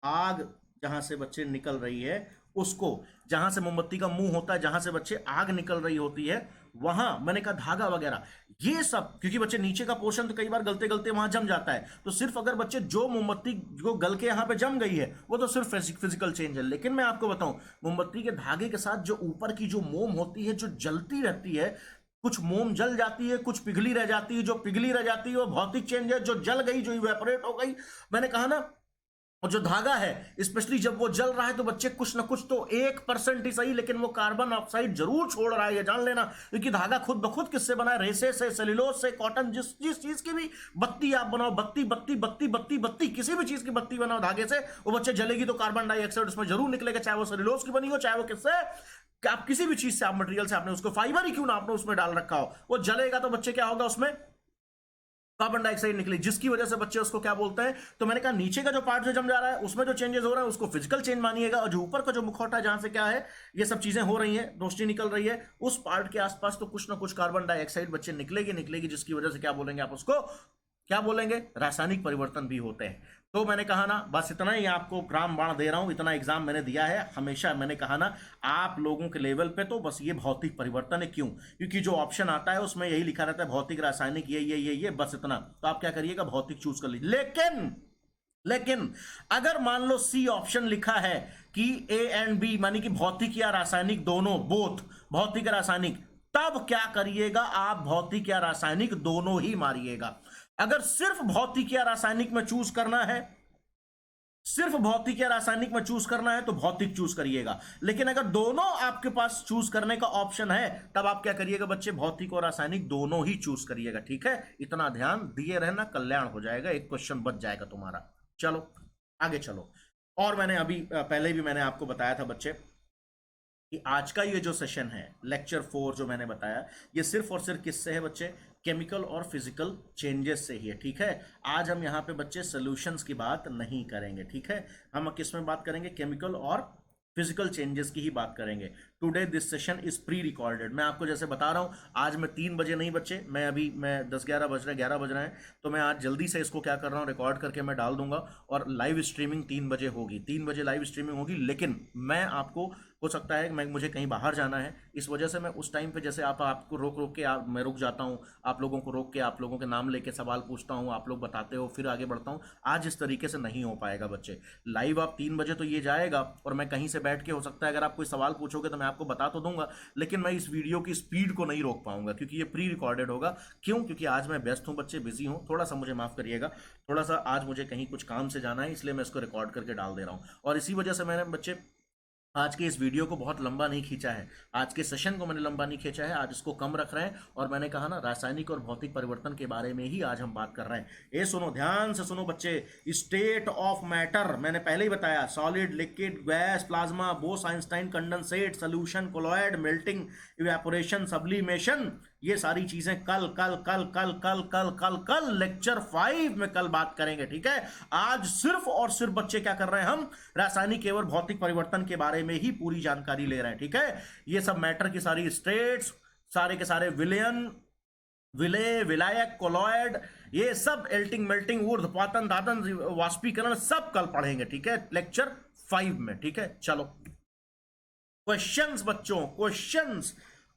आग जहां से बच्चे निकल रही है, उसको, जहां से मोमबत्ती का मुंह होता है, जहां से बच्चे आग निकल रही होती है, वहां मैंने कहा धागा वगैरह, ये सब, क्योंकि बच्चे नीचे का पोर्शन तो कई बार गलते गलते वहां जम जाता है, तो सिर्फ अगर बच्चे जो मोमबत्ती जो गल के यहां पे जम गई है वो तो सिर्फ फिजिकल चेंज है। लेकिन मैं आपको बताऊं, मोमबत्ती के धागे के साथ जो ऊपर की जो मोम होती है, जो जलती रहती है, कुछ मोम जल जाती है, कुछ पिघली रह जाती है, जो पिघली रह जाती है वो भौतिक चेंज है, जो जल गई, जो इवेपोरेट हो गई, मैंने कहा ना और जो धागा है स्पेशली जब वो जल रहा है तो बच्चे कुछ ना कुछ तो 1% ही सही लेकिन वो कार्बन ऑक्साइड जरूर छोड़ रहा है, ये जान लेना। क्योंकि धागा खुद ब खुद किससे बना है? रेसे से, सेल्यूलोज से, कॉटन, जिस जिस चीज की भी बत्ती आप बनाओ, बत्ती बत्ती बत्ती बत्ती बत्ती किसी भी चीज की बत्ती बनाओ धागे से, वो बच्चे जलेगी तो कार्बन डाइऑक्साइड उसमें जरूर निकलेगा, चाहे वो सेल्यूलोज की बनी हो, चाहे वो किससे, कि आप किसी भी चीज से, आप मटेरियल से, आपने उसको फाइबर ही क्यों ना आपने उसमें डाल रखा हो, वो जलेगा तो बच्चे क्या होगा? उसमें कार्बन डाइऑक्साइड निकली, जिसकी वजह से बच्चे उसको क्या बोलते हैं? तो मैंने कहा नीचे का जो पार्ट जो जम जा रहा है उसमें जो चेंजेस हो रहा है उसको फिजिकल चेंज मानिएगा, और जो ऊपर का जो मुखौटा जहां से क्या है ये सब चीजें हो रही हैं, रोशनी निकल रही है, उस पार्ट के आसपास तो कुछ ना कुछ कार्बन डाइऑक्साइड बच्चे निकलेगी निकलेगी, जिसकी वजह से क्या बोलेंगे आप उसको? क्या बोलेंगे? रासायनिक परिवर्तन भी होते हैं। तो मैंने कहा ना, बस इतना ही आपको ग्राम बाण दे रहा हूं, इतना एग्जाम मैंने दिया है, हमेशा मैंने कहा ना आप लोगों के लेवल पे तो बस ये भौतिक परिवर्तन है। क्यों? क्योंकि जो ऑप्शन आता है उसमें यही लिखा रहता है भौतिक, रासायनिक, ये बस इतना। तो आप क्या करिएगा? भौतिक चूज कर लीजिए। लेकिन अगर मान लो सी ऑप्शन लिखा है कि ए एंड बी, मानी कि भौतिक या रासायनिक दोनों, बोथ भौतिक या रासायनिक, तब क्या करिएगा आप? भौतिक या रासायनिक दोनों ही मारिएगा। अगर सिर्फ भौतिक या रासायनिक में चूज करना है, सिर्फ भौतिक या रासायनिक में चूज करना है तो भौतिक चूज करिएगा। लेकिन अगर दोनों आपके पास चूज करने का ऑप्शन है तब आप क्या करिएगा बच्चे? भौतिक और रासायनिक दोनों ही चूज करिएगा। ठीक है, इतना ध्यान दिए रहना, कल्याण हो जाएगा, एक क्वेश्चन बच जाएगा तुम्हारा। चलो आगे चलो। और मैंने अभी पहले भी मैंने आपको बताया था बच्चे कि आज का ये जो सेशन है लेक्चर 4 जो मैंने बताया, ये सिर्फ और सिर्फ किससे है बच्चे? केमिकल और फिजिकल चेंजेस से ही है। ठीक है, आज हम यहाँ पे बच्चे सॉल्यूशंस की बात नहीं करेंगे। ठीक है, हम किस में बात करेंगे? केमिकल और फिजिकल चेंजेस की ही बात करेंगे। Today this session is pre recorded. मैं आपको जैसे बता रहा हूँ, आज मैं 3 बजे नहीं बच्चे, मैं अभी मैं 10-11 बज रहे, 11 बज रहे हैं, तो मैं आज जल्दी से इसको क्या कर रहा हूँ, रिकॉर्ड करके मैं डाल दूंगा। और लाइव स्ट्रीमिंग 3 बजे होगी, 3 बजे लाइव स्ट्रीमिंग होगी। लेकिन मैं आपको, हो सकता है मैं, मुझे कहीं बाहर जाना है, इस वजह से मैं उस टाइम पे जैसे आपको रोक रोक के मैं रुक जाता हूँ, आप लोगों को रोक के आप लोगों के नाम लेके सवाल पूछता हूँ, आप लोग बताते हो, फिर आगे बढ़ता हूँ। आज इस तरीके से नहीं हो पाएगा बच्चे। लाइव आप 3 बजे तो ये जाएगा, और मैं कहीं से बैठ के, हो सकता है अगर आप कोई सवाल पूछोगे तो मैं आपको बता तो दूंगा, लेकिन मैं इस वीडियो की स्पीड को नहीं रोक पाऊंगा क्योंकि ये प्री रिकॉर्डेड होगा। क्यों? क्योंकि आज मैं व्यस्त हूँ बच्चे, बिजी हूँ, थोड़ा सा मुझे माफ करिएगा, थोड़ा सा आज मुझे कहीं कुछ काम से जाना है, इसलिए मैं इसको रिकॉर्ड करके डाल दे रहा हूँ। और इसी वजह से मैंने बच्चे आज के इस वीडियो को बहुत लंबा नहीं खींचा है, आज के सेशन को मैंने लंबा नहीं खींचा है, आज इसको कम रख रहे हैं। और मैंने कहा ना, रासायनिक और भौतिक परिवर्तन के बारे में ही आज हम बात कर रहे हैं। ये सुनो, ध्यान से सुनो बच्चे। स्टेट ऑफ मैटर मैंने पहले ही बताया, solid, liquid, gas, plasma, Bose, Einstein, condensate, solution, colloid, melting, evaporation, sublimation, ये सारी चीजें कल कल कल कल कल कल कल कल लेक्चर 5 में कल बात करेंगे। ठीक है, आज सिर्फ और सिर्फ बच्चे क्या कर रहे हैं, हम रासायनिक एवं भौतिक परिवर्तन के बारे में ही पूरी जानकारी ले रहे हैं। ठीक है, ये सब मैटर की सारी स्टेट्स, सारे के सारे विलयन, विलायक, कोलॉइड, ये सब एल्टिंग, मेल्टिंग, ऊर्ध्वपातन, दातन, वाष्पीकरण, सब कल पढ़ेंगे। ठीक है, लेक्चर 5 में। ठीक है, चलो क्वेश्चंस बच्चों, क्वेश्चंस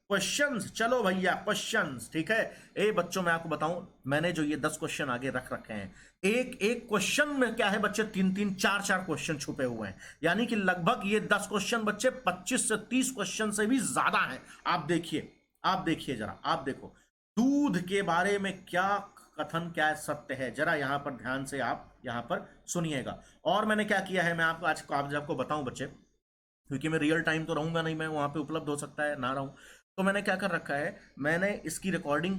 क्वेश्चंस, चलो भैया क्वेश्चंस। ठीक है, ए बच्चों मैं आपको बताऊं, मैंने जो ये 10 क्वेश्चन आगे रख रखे हैं, एक एक क्वेश्चन में क्या है बच्चे, 3-3 4-4 क्वेश्चन छुपे हुए हैं। यानी कि लगभग ये 10 क्वेश्चन बच्चे 25 से 30 क्वेश्चन से भी ज्यादा है। आप देखिए जरा, आप देखो दूध के बारे में क्या कथन, क्या सत्य है, जरा यहां पर ध्यान से आप यहां पर सुनिएगा। और मैंने क्या किया है, मैं आपको आज आपको बताऊं बच्चे, क्योंकि मैं रियल टाइम तो रहूंगा नहीं, मैं वहां पे उपलब्ध हो सकता है ना रहूं, तो मैंने क्या कर रखा है, मैंने इसकी रिकॉर्डिंग,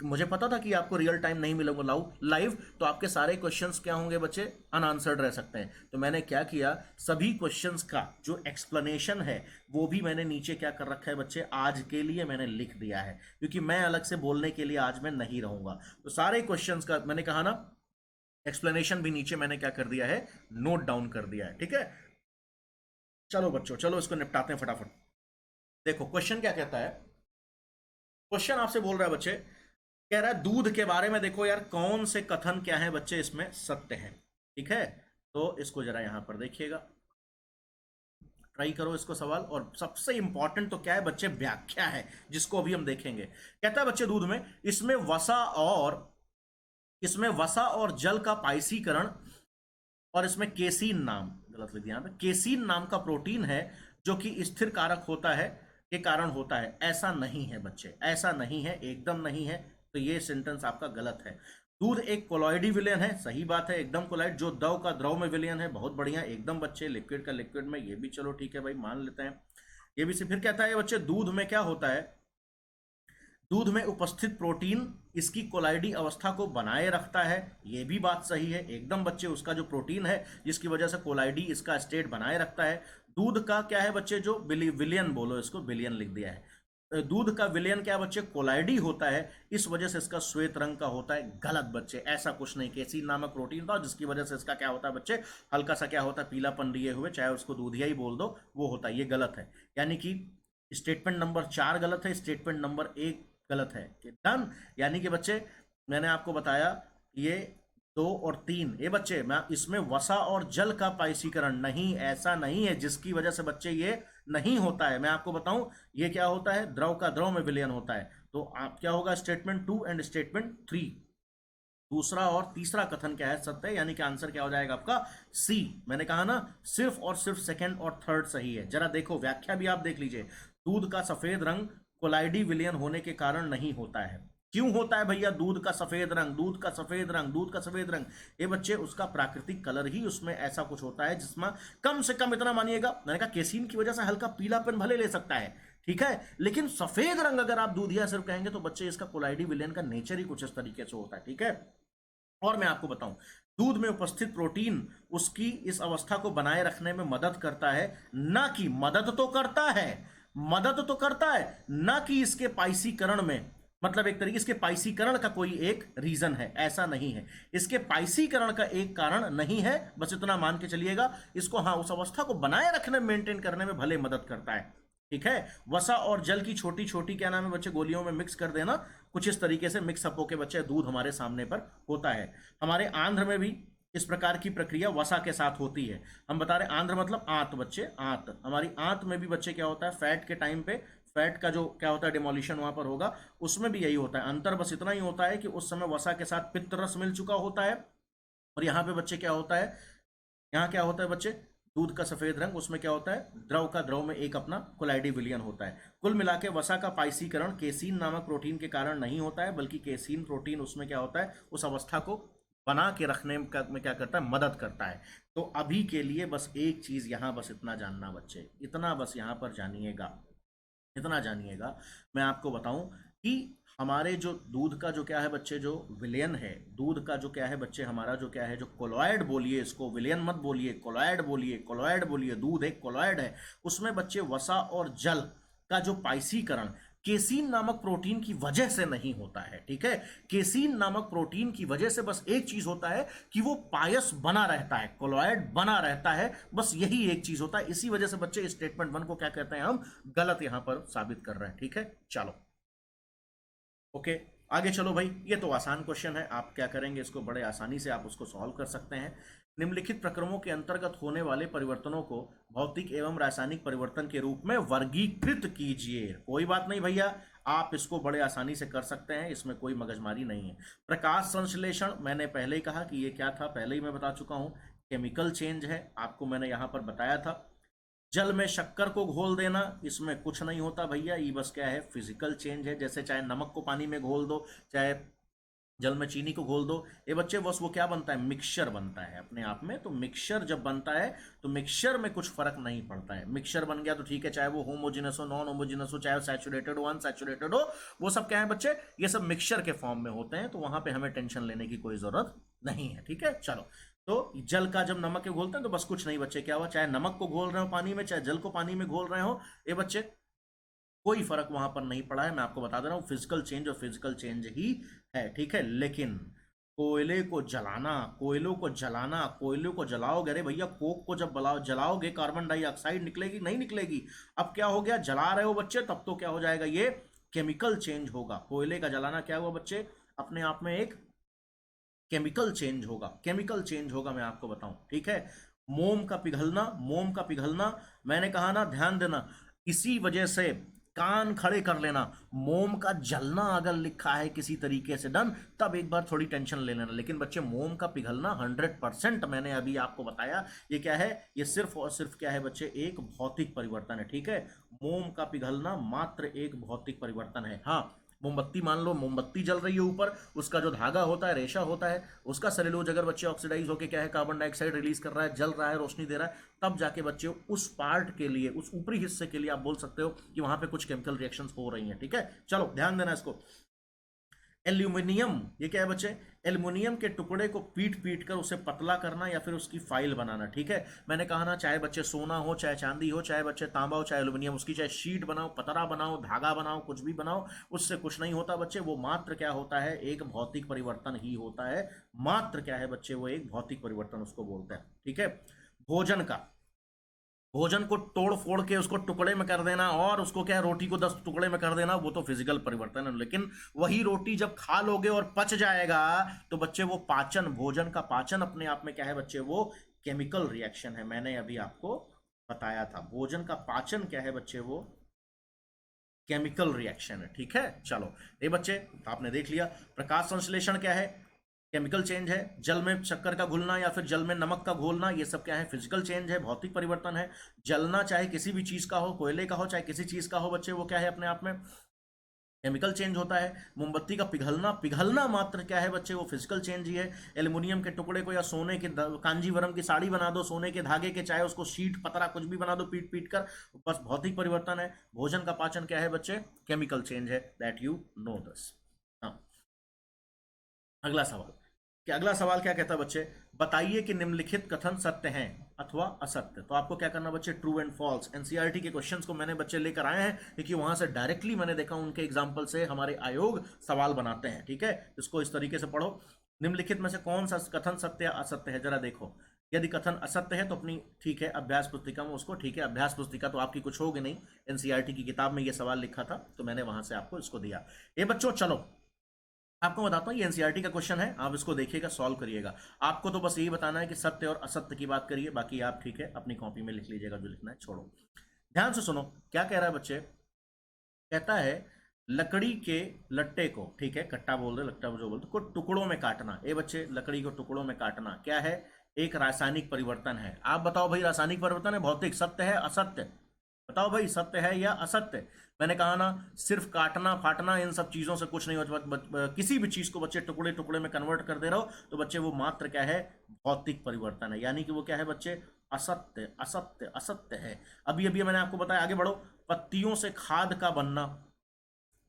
मुझे पता था कि आपको रियल टाइम नहीं मिलेगा लाइव, तो आपके सारे क्वेश्चंस क्या होंगे बच्चे, अनआंसर्ड रह सकते हैं। तो मैंने क्या किया, सभी क्वेश्चंस का जो एक्सप्लेनेशन है वो भी मैंने नीचे क्या कर रखा है बच्चे, आज के लिए मैंने लिख दिया है, क्योंकि मैं अलग से बोलने के लिए आज मैं नहीं रहूंगा। तो सारे क्वेश्चंस का मैंने कहा ना, एक्सप्लेनेशन भी नीचे मैंने क्या कर दिया है, नोट डाउन कर दिया है। ठीक है, चलो बच्चों, चलो इसको निपटाते हैं फटाफट। देखो क्वेश्चन क्या कहता है, क्वेश्चन आपसे बोल रहा है बच्चे, कह रहा है दूध के बारे में देखो यार कौन से कथन क्या है बच्चे इसमें सत्य है। ठीक है, तो इसको जरा यहां पर देखिएगा, ट्राई करो इसको सवाल। और सबसे इंपॉर्टेंट तो क्या है बच्चे, व्याख्या है, जिसको अभी हम देखेंगे। कहता है बच्चे दूध में, इसमें वसा और जल का पाइसीकरण, और इसमें केसीन नाम, गलत लिख दिया यहाँ पे, केसीन नाम का प्रोटीन है जो कि स्थिर कारक होता है, के कारण होता है। ऐसा नहीं है बच्चे, ऐसा नहीं है, एकदम नहीं है। तो ये सेंटेंस आपका गलत है। दूध एक कोलॉइडी विलयन है, सही बात है, एकदम कोलॉइड। जो द्रव का द्रव में विलयन है, बहुत बढ़िया, एकदम बच्चे। लिक्विड का लिक्विड में, ये भी चलो ठीक है भाई, मान लेते हैं। ये भी से फिर कहता है बच्चे, दूध में क्या होता है, दूध में उपस्थित प्रोटीन इसकी कोलाइडी अवस्था को बनाए रखता है, ये भी बात सही है, एकदम बच्चे। उसका जो प्रोटीन है जिसकी वजह से कोलाइडी इसका स्टेट बनाए रखता है। दूध का क्या है बच्चे, जो विलियन बोलो इसको, बिलियन लिख दिया है। दूध का विलयन क्या है बच्चे, कोलाइडी होता है, इस वजह से इसका श्वेत रंग का होता है। गलत बच्चे, ऐसा कुछ नहीं। केसीन नामक प्रोटीन था जिसकी वजह से इसका क्या होता है बच्चे, हल्का सा क्या होता है, पीलापन लिए हुए, चाहे उसको दूधिया ही बोल दो, वो होता है। ये गलत है, यानी कि स्टेटमेंट नंबर 4 गलत है, स्टेटमेंट नंबर 1 गलत है। डन। यानी कि बच्चे मैंने आपको बताया ये 2 और 3, ये बच्चे मैं इसमें वसा और जल का पाइसीकरण नहीं, ऐसा नहीं है, जिसकी वजह से बच्चे ये नहीं होता है। मैं आपको बताऊं, ये क्या होता है, द्रव का द्रव में विलयन होता है। तो आप क्या होगा, स्टेटमेंट 2 एंड स्टेटमेंट 3, दूसरा और तीसरा कथन क्या है, सत्य है, यानी कि आंसर क्या हो जाएगा आपका सी। मैंने कहा ना, सिर्फ और सिर्फ सेकंड और थर्ड सही है। जरा देखो व्याख्या भी आप देख लीजिए। दूध का सफेद रंग कोलाइडी विलयन होने के कारण नहीं होता है। क्यों होता है भैया दूध का सफेद रंग, दूध का सफेद रंग, दूध का सफेद रंग? ये बच्चे उसका प्राकृतिक कलर ही उसमें ऐसा कुछ होता है जिसमें कम से कम इतना मानिएगा, मैंने कहा केसीन की वजह से हल्का पीलापन भले ले सकता है, ठीक है, लेकिन सफेद रंग अगर आप दूधिया सिर्फ कहेंगे तो बच्चे इसका कोलाइडी विलयन का नेचर ही कुछ इस तरीके से होता है, ठीक है। और मैं आपको बताऊं, दूध में उपस्थित प्रोटीन उसकी इस अवस्था को बनाए रखने में मदद करता है, ना कि मदद तो करता है, मदद तो करता है, ना कि इसके पाइसीकरण में, मतलब एक तरीके इसके पाइसीकरण का कोई एक रीजन है, ऐसा नहीं है। इसके पाइसीकरण का एक कारण नहीं है, बस इतना मान के चलिएगा। इसको हाँ उस अवस्था को बनाए रखने, मेंटेन करने में भले मदद करता है, ठीक है। वसा और जल की छोटी छोटी क्या नाम है बच्चे, गोलियों में मिक्स कर देना, कुछ इस तरीके से मिक्स अप होके बच्चे दूध हमारे सामने पर होता है। हमारे आंध्र में भी इस प्रकार की प्रक्रिया वसा के साथ होती है। हम बता रहे आंध्र मतलब आंत बच्चे, आंत। हमारी आंत में भी बच्चे क्या होता है, फैट के टाइम पे फैट का जो क्या होता है डिमोलिशन वहां पर होगा, उसमें भी यही होता है। अंतर बस इतना ही होता है कि उस समय वसा के साथ पित्त रस मिल चुका होता है, और यहाँ पे बच्चे क्या होता है, यहाँ क्या होता है बच्चे, दूध का सफेद रंग, उसमें क्या होता है, द्रव का द्रव में एक अपना कोलाइडी विलयन होता है। कुल मिला के वसा का पाइसीकरण केसीन नामक प्रोटीन के कारण नहीं होता है, बल्कि केसीन प्रोटीन उसमें क्या होता है, उस अवस्था को बना के रखने में क्या करता है, मदद करता है। तो अभी के लिए बस एक चीज यहाँ बस इतना जानना बच्चे, इतना बस यहाँ पर जानिएगा, इतना जानिएगा। मैं आपको बताऊं कि हमारे जो दूध का जो क्या है बच्चे, जो विलयन है, दूध का जो क्या है बच्चे, हमारा जो क्या है, जो कोलॉइड बोलिए इसको, विलयन मत बोलिए, कोलॉइड बोलिए, कोलॉइड बोलिए, दूध एक कोलॉइड है। उसमें बच्चे वसा और जल का जो पाइसीकरण केसीन नामक प्रोटीन की वजह से नहीं होता है, ठीक है। केसीन नामक प्रोटीन की वजह से बस एक चीज होता है कि वो पायस बना रहता है, कोलॉइड बना रहता है, बस यही एक चीज होता है। इसी वजह से बच्चे स्टेटमेंट 1 को क्या कहते हैं, हम गलत यहां पर साबित कर रहे हैं, ठीक है। चलो ओके, आगे चलो भाई। ये तो आसान क्वेश्चन है, आप क्या करेंगे, इसको बड़े आसानी से आप उसको सॉल्व कर सकते हैं। निम्नलिखित प्रक्रमों के अंतर्गत होने वाले परिवर्तनों को भौतिक एवं रासायनिक परिवर्तन के रूप में वर्गीकृत कीजिए। कोई बात नहीं भैया, आप इसको बड़े आसानी से कर सकते हैं, इसमें कोई मगजमारी नहीं है। प्रकाश संश्लेषण मैंने पहले ही कहा कि ये क्या था, पहले ही मैं बता चुका हूं, केमिकल चेंज है, आपको मैंने यहां पर बताया था। जल में शक्कर को घोल देना, इसमें कुछ नहीं होता भैया, ये बस क्या है, फिजिकल चेंज है। जैसे चाहे नमक को पानी में घोल दो, चाहे जल में चीनी को घोल दो, ये बच्चे बस वो क्या बनता है, मिक्सचर बनता है अपने आप में। तो मिक्सचर जब बनता है तो मिक्सचर में कुछ फर्क नहीं पड़ता है। मिक्सचर बन गया तो ठीक है, चाहे वो होमोजिनस हो, नॉन होमोजिनस हो, चाहे सैचुरेटेड हो, अनसैचुरेटेड हो, वो सब क्या है बच्चे, ये सब मिक्सचर के फॉर्म में होते हैं। तो वहां पे हमें टेंशन लेने की कोई जरूरत नहीं है, ठीक है। चलो, तो जल का जब नमक के घोलते हैं तो बस कुछ नहीं बच्चे, क्या हुआ, चाहे नमक को घोल रहे हो पानी में, चाहे जल को पानी में घोल रहे हो, ये बच्चे कोई फर्क वहां पर नहीं पड़ा है। मैं आपको बता दे रहा हूं, फिजिकल चेंज और फिजिकल चेंज ही है, ठीक है। लेकिन कोयले को जलाना, कोयलों को जलाना, कोयलों को जलाओगे, अरे भैया कोक को जब जलाओगे कार्बन डाइऑक्साइड निकलेगी, नहीं निकलेगी। अब क्या हो गया, जला रहे हो बच्चे, तब तो क्या हो जाएगा, ये केमिकल चेंज होगा। कोयले का जलाना क्या हुआ बच्चे, अपने आप में एक केमिकल चेंज होगा, केमिकल चेंज होगा, मैं आपको बताऊं, ठीक है। मोम का पिघलना, मोम का पिघलना, मैंने कहा ना, ध्यान देना, इसी वजह से कान खड़े कर लेना, मोम का जलना अगर लिखा है किसी तरीके से, डन, तब एक बार थोड़ी टेंशन ले लेना। लेकिन बच्चे मोम का पिघलना 100% मैंने अभी आपको बताया, ये क्या है, ये सिर्फ और सिर्फ क्या है बच्चे, एक भौतिक परिवर्तन है, ठीक है। मोम का पिघलना मात्र एक भौतिक परिवर्तन है। हाँ, मोमबत्ती मान लो, मोमबत्ती जल रही है ऊपर, उसका जो धागा होता है, रेशा होता है, उसका सेलुलोज अगर बच्चे ऑक्सीडाइज होकर क्या है, कार्बन डाइऑक्साइड रिलीज कर रहा है, जल रहा है, रोशनी दे रहा है, तब जाके बच्चे उस पार्ट के लिए, उस ऊपरी हिस्से के लिए आप बोल सकते हो कि वहां पे कुछ केमिकल रिएक्शंस हो रही हैं। ठीक है, चलो ध्यान देना इसको। एल्यूमिनियम, ये क्या है बच्चे, एल्यूमिनियम के टुकड़े को पीट पीट कर उसे पतला करना या फिर उसकी फाइल बनाना। ठीक है, मैंने कहा ना, चाहे बच्चे सोना हो, चाहे चांदी हो, चाहे बच्चे तांबा हो, चाहे एल्यूमिनियम, उसकी चाहे शीट बनाओ, पतरा बनाओ, धागा बनाओ, कुछ भी बनाओ, उससे कुछ नहीं होता बच्चे। वो मात्र क्या होता है, एक भौतिक परिवर्तन ही होता है। मात्र क्या है बच्चे, वो एक भौतिक परिवर्तन उसको बोलते हैं। ठीक है, भोजन का, भोजन को तोड़ फोड़ के उसको टुकड़े में कर देना और उसको क्या है, रोटी को 10 टुकड़े में कर देना, वो तो फिजिकल परिवर्तन है। लेकिन वही रोटी जब खा लोगे और पच जाएगा तो बच्चे वो पाचन, भोजन का पाचन अपने आप में क्या है बच्चे, वो केमिकल रिएक्शन है। मैंने अभी आपको बताया था, भोजन का पाचन क्या है बच्चे, वो केमिकल रिएक्शन है। ठीक है, चलो ये बच्चे आपने देख लिया। प्रकाश संश्लेषण क्या है, केमिकल चेंज है। जल में शक्कर का घुलना या फिर जल में नमक का घोलना, ये सब क्या है, फिजिकल चेंज है, भौतिक परिवर्तन है। जलना चाहे किसी भी चीज का हो, कोयले का हो चाहे किसी चीज का हो बच्चे, वो क्या है, अपने आप में केमिकल चेंज होता है। मोमबत्ती का पिघलना, पिघलना मात्र क्या है बच्चे, वो फिजिकल चेंज ही है। एल्यूमिनियम के टुकड़े को या सोने के कांजीवरम की साड़ी बना दो, सोने के धागे के, चाहे उसको शीट पतरा कुछ भी बना दो पीट पीट कर, बस भौतिक परिवर्तन है। भोजन का पाचन क्या है बच्चे, केमिकल चेंज है। That you know this. हाँ, अगला सवाल, कि अगला सवाल क्या कहता है बच्चे, बताइए कि निम्नलिखित कथन सत्य हैं अथवा असत्य। तो आपको क्या करना बच्चे, ट्रू एंड फॉल्स। एनसीईआरटी के क्वेश्चंस को मैंने बच्चे लेकर आए हैं, क्योंकि वहां से डायरेक्टली मैंने देखा उनके एग्जाम्पल से हमारे आयोग सवाल बनाते हैं। ठीक है, इसको इस तरीके से पढ़ो। निम्नलिखित में से कौन सा कथन सत्य या असत्य है, जरा देखो। यदि कथन असत्य है तो अपनी, ठीक है, अभ्यास पुस्तिका में उसको, ठीक है, अभ्यास पुस्तिका तो आपकी कुछ होगी नहीं, एनसीईआरटी की किताब में ये सवाल लिखा था तो मैंने वहां से आपको इसको दिया। ये बच्चों चलो आपको बताता हूँ, ये एनसीईआरटी का क्वेश्चन है, आप इसको देखिएगा, सॉल्व करिएगा। आपको तो बस यही बताना है कि सत्य और असत्य की बात करिए, बाकी आप ठीक है अपनी कॉपी में लिख लीजिएगा, जो लिखना है छोड़ो। ध्यान से सुनो क्या कह रहा है बच्चे, कहता है लकड़ी के लट्टे को, ठीक है, कट्टा बोल रहे, लट्टा जो बोलते, को टुकड़ों में काटना। ए बच्चे, लकड़ी को टुकड़ों में काटना क्या है, एक रासायनिक परिवर्तन है। आप बताओ भाई, रासायनिक परिवर्तन है, भौतिक, सत्य है असत्य, बताओ भाई, सत्य है या असत्य। मैंने कहा ना, सिर्फ काटना फाटना इन सब चीजों से कुछ नहीं होता। किसी भी चीज को बच्चे टुकड़े टुकड़े में कन्वर्ट कर दे रहे हो तो बच्चे वो मात्र क्या है, भौतिक परिवर्तन है, यानी कि वो क्या है बच्चे, असत्य असत्य असत्य है। अभी अभी मैंने आपको बताया, आगे बढ़ो। पत्तियों से खाद का बनना,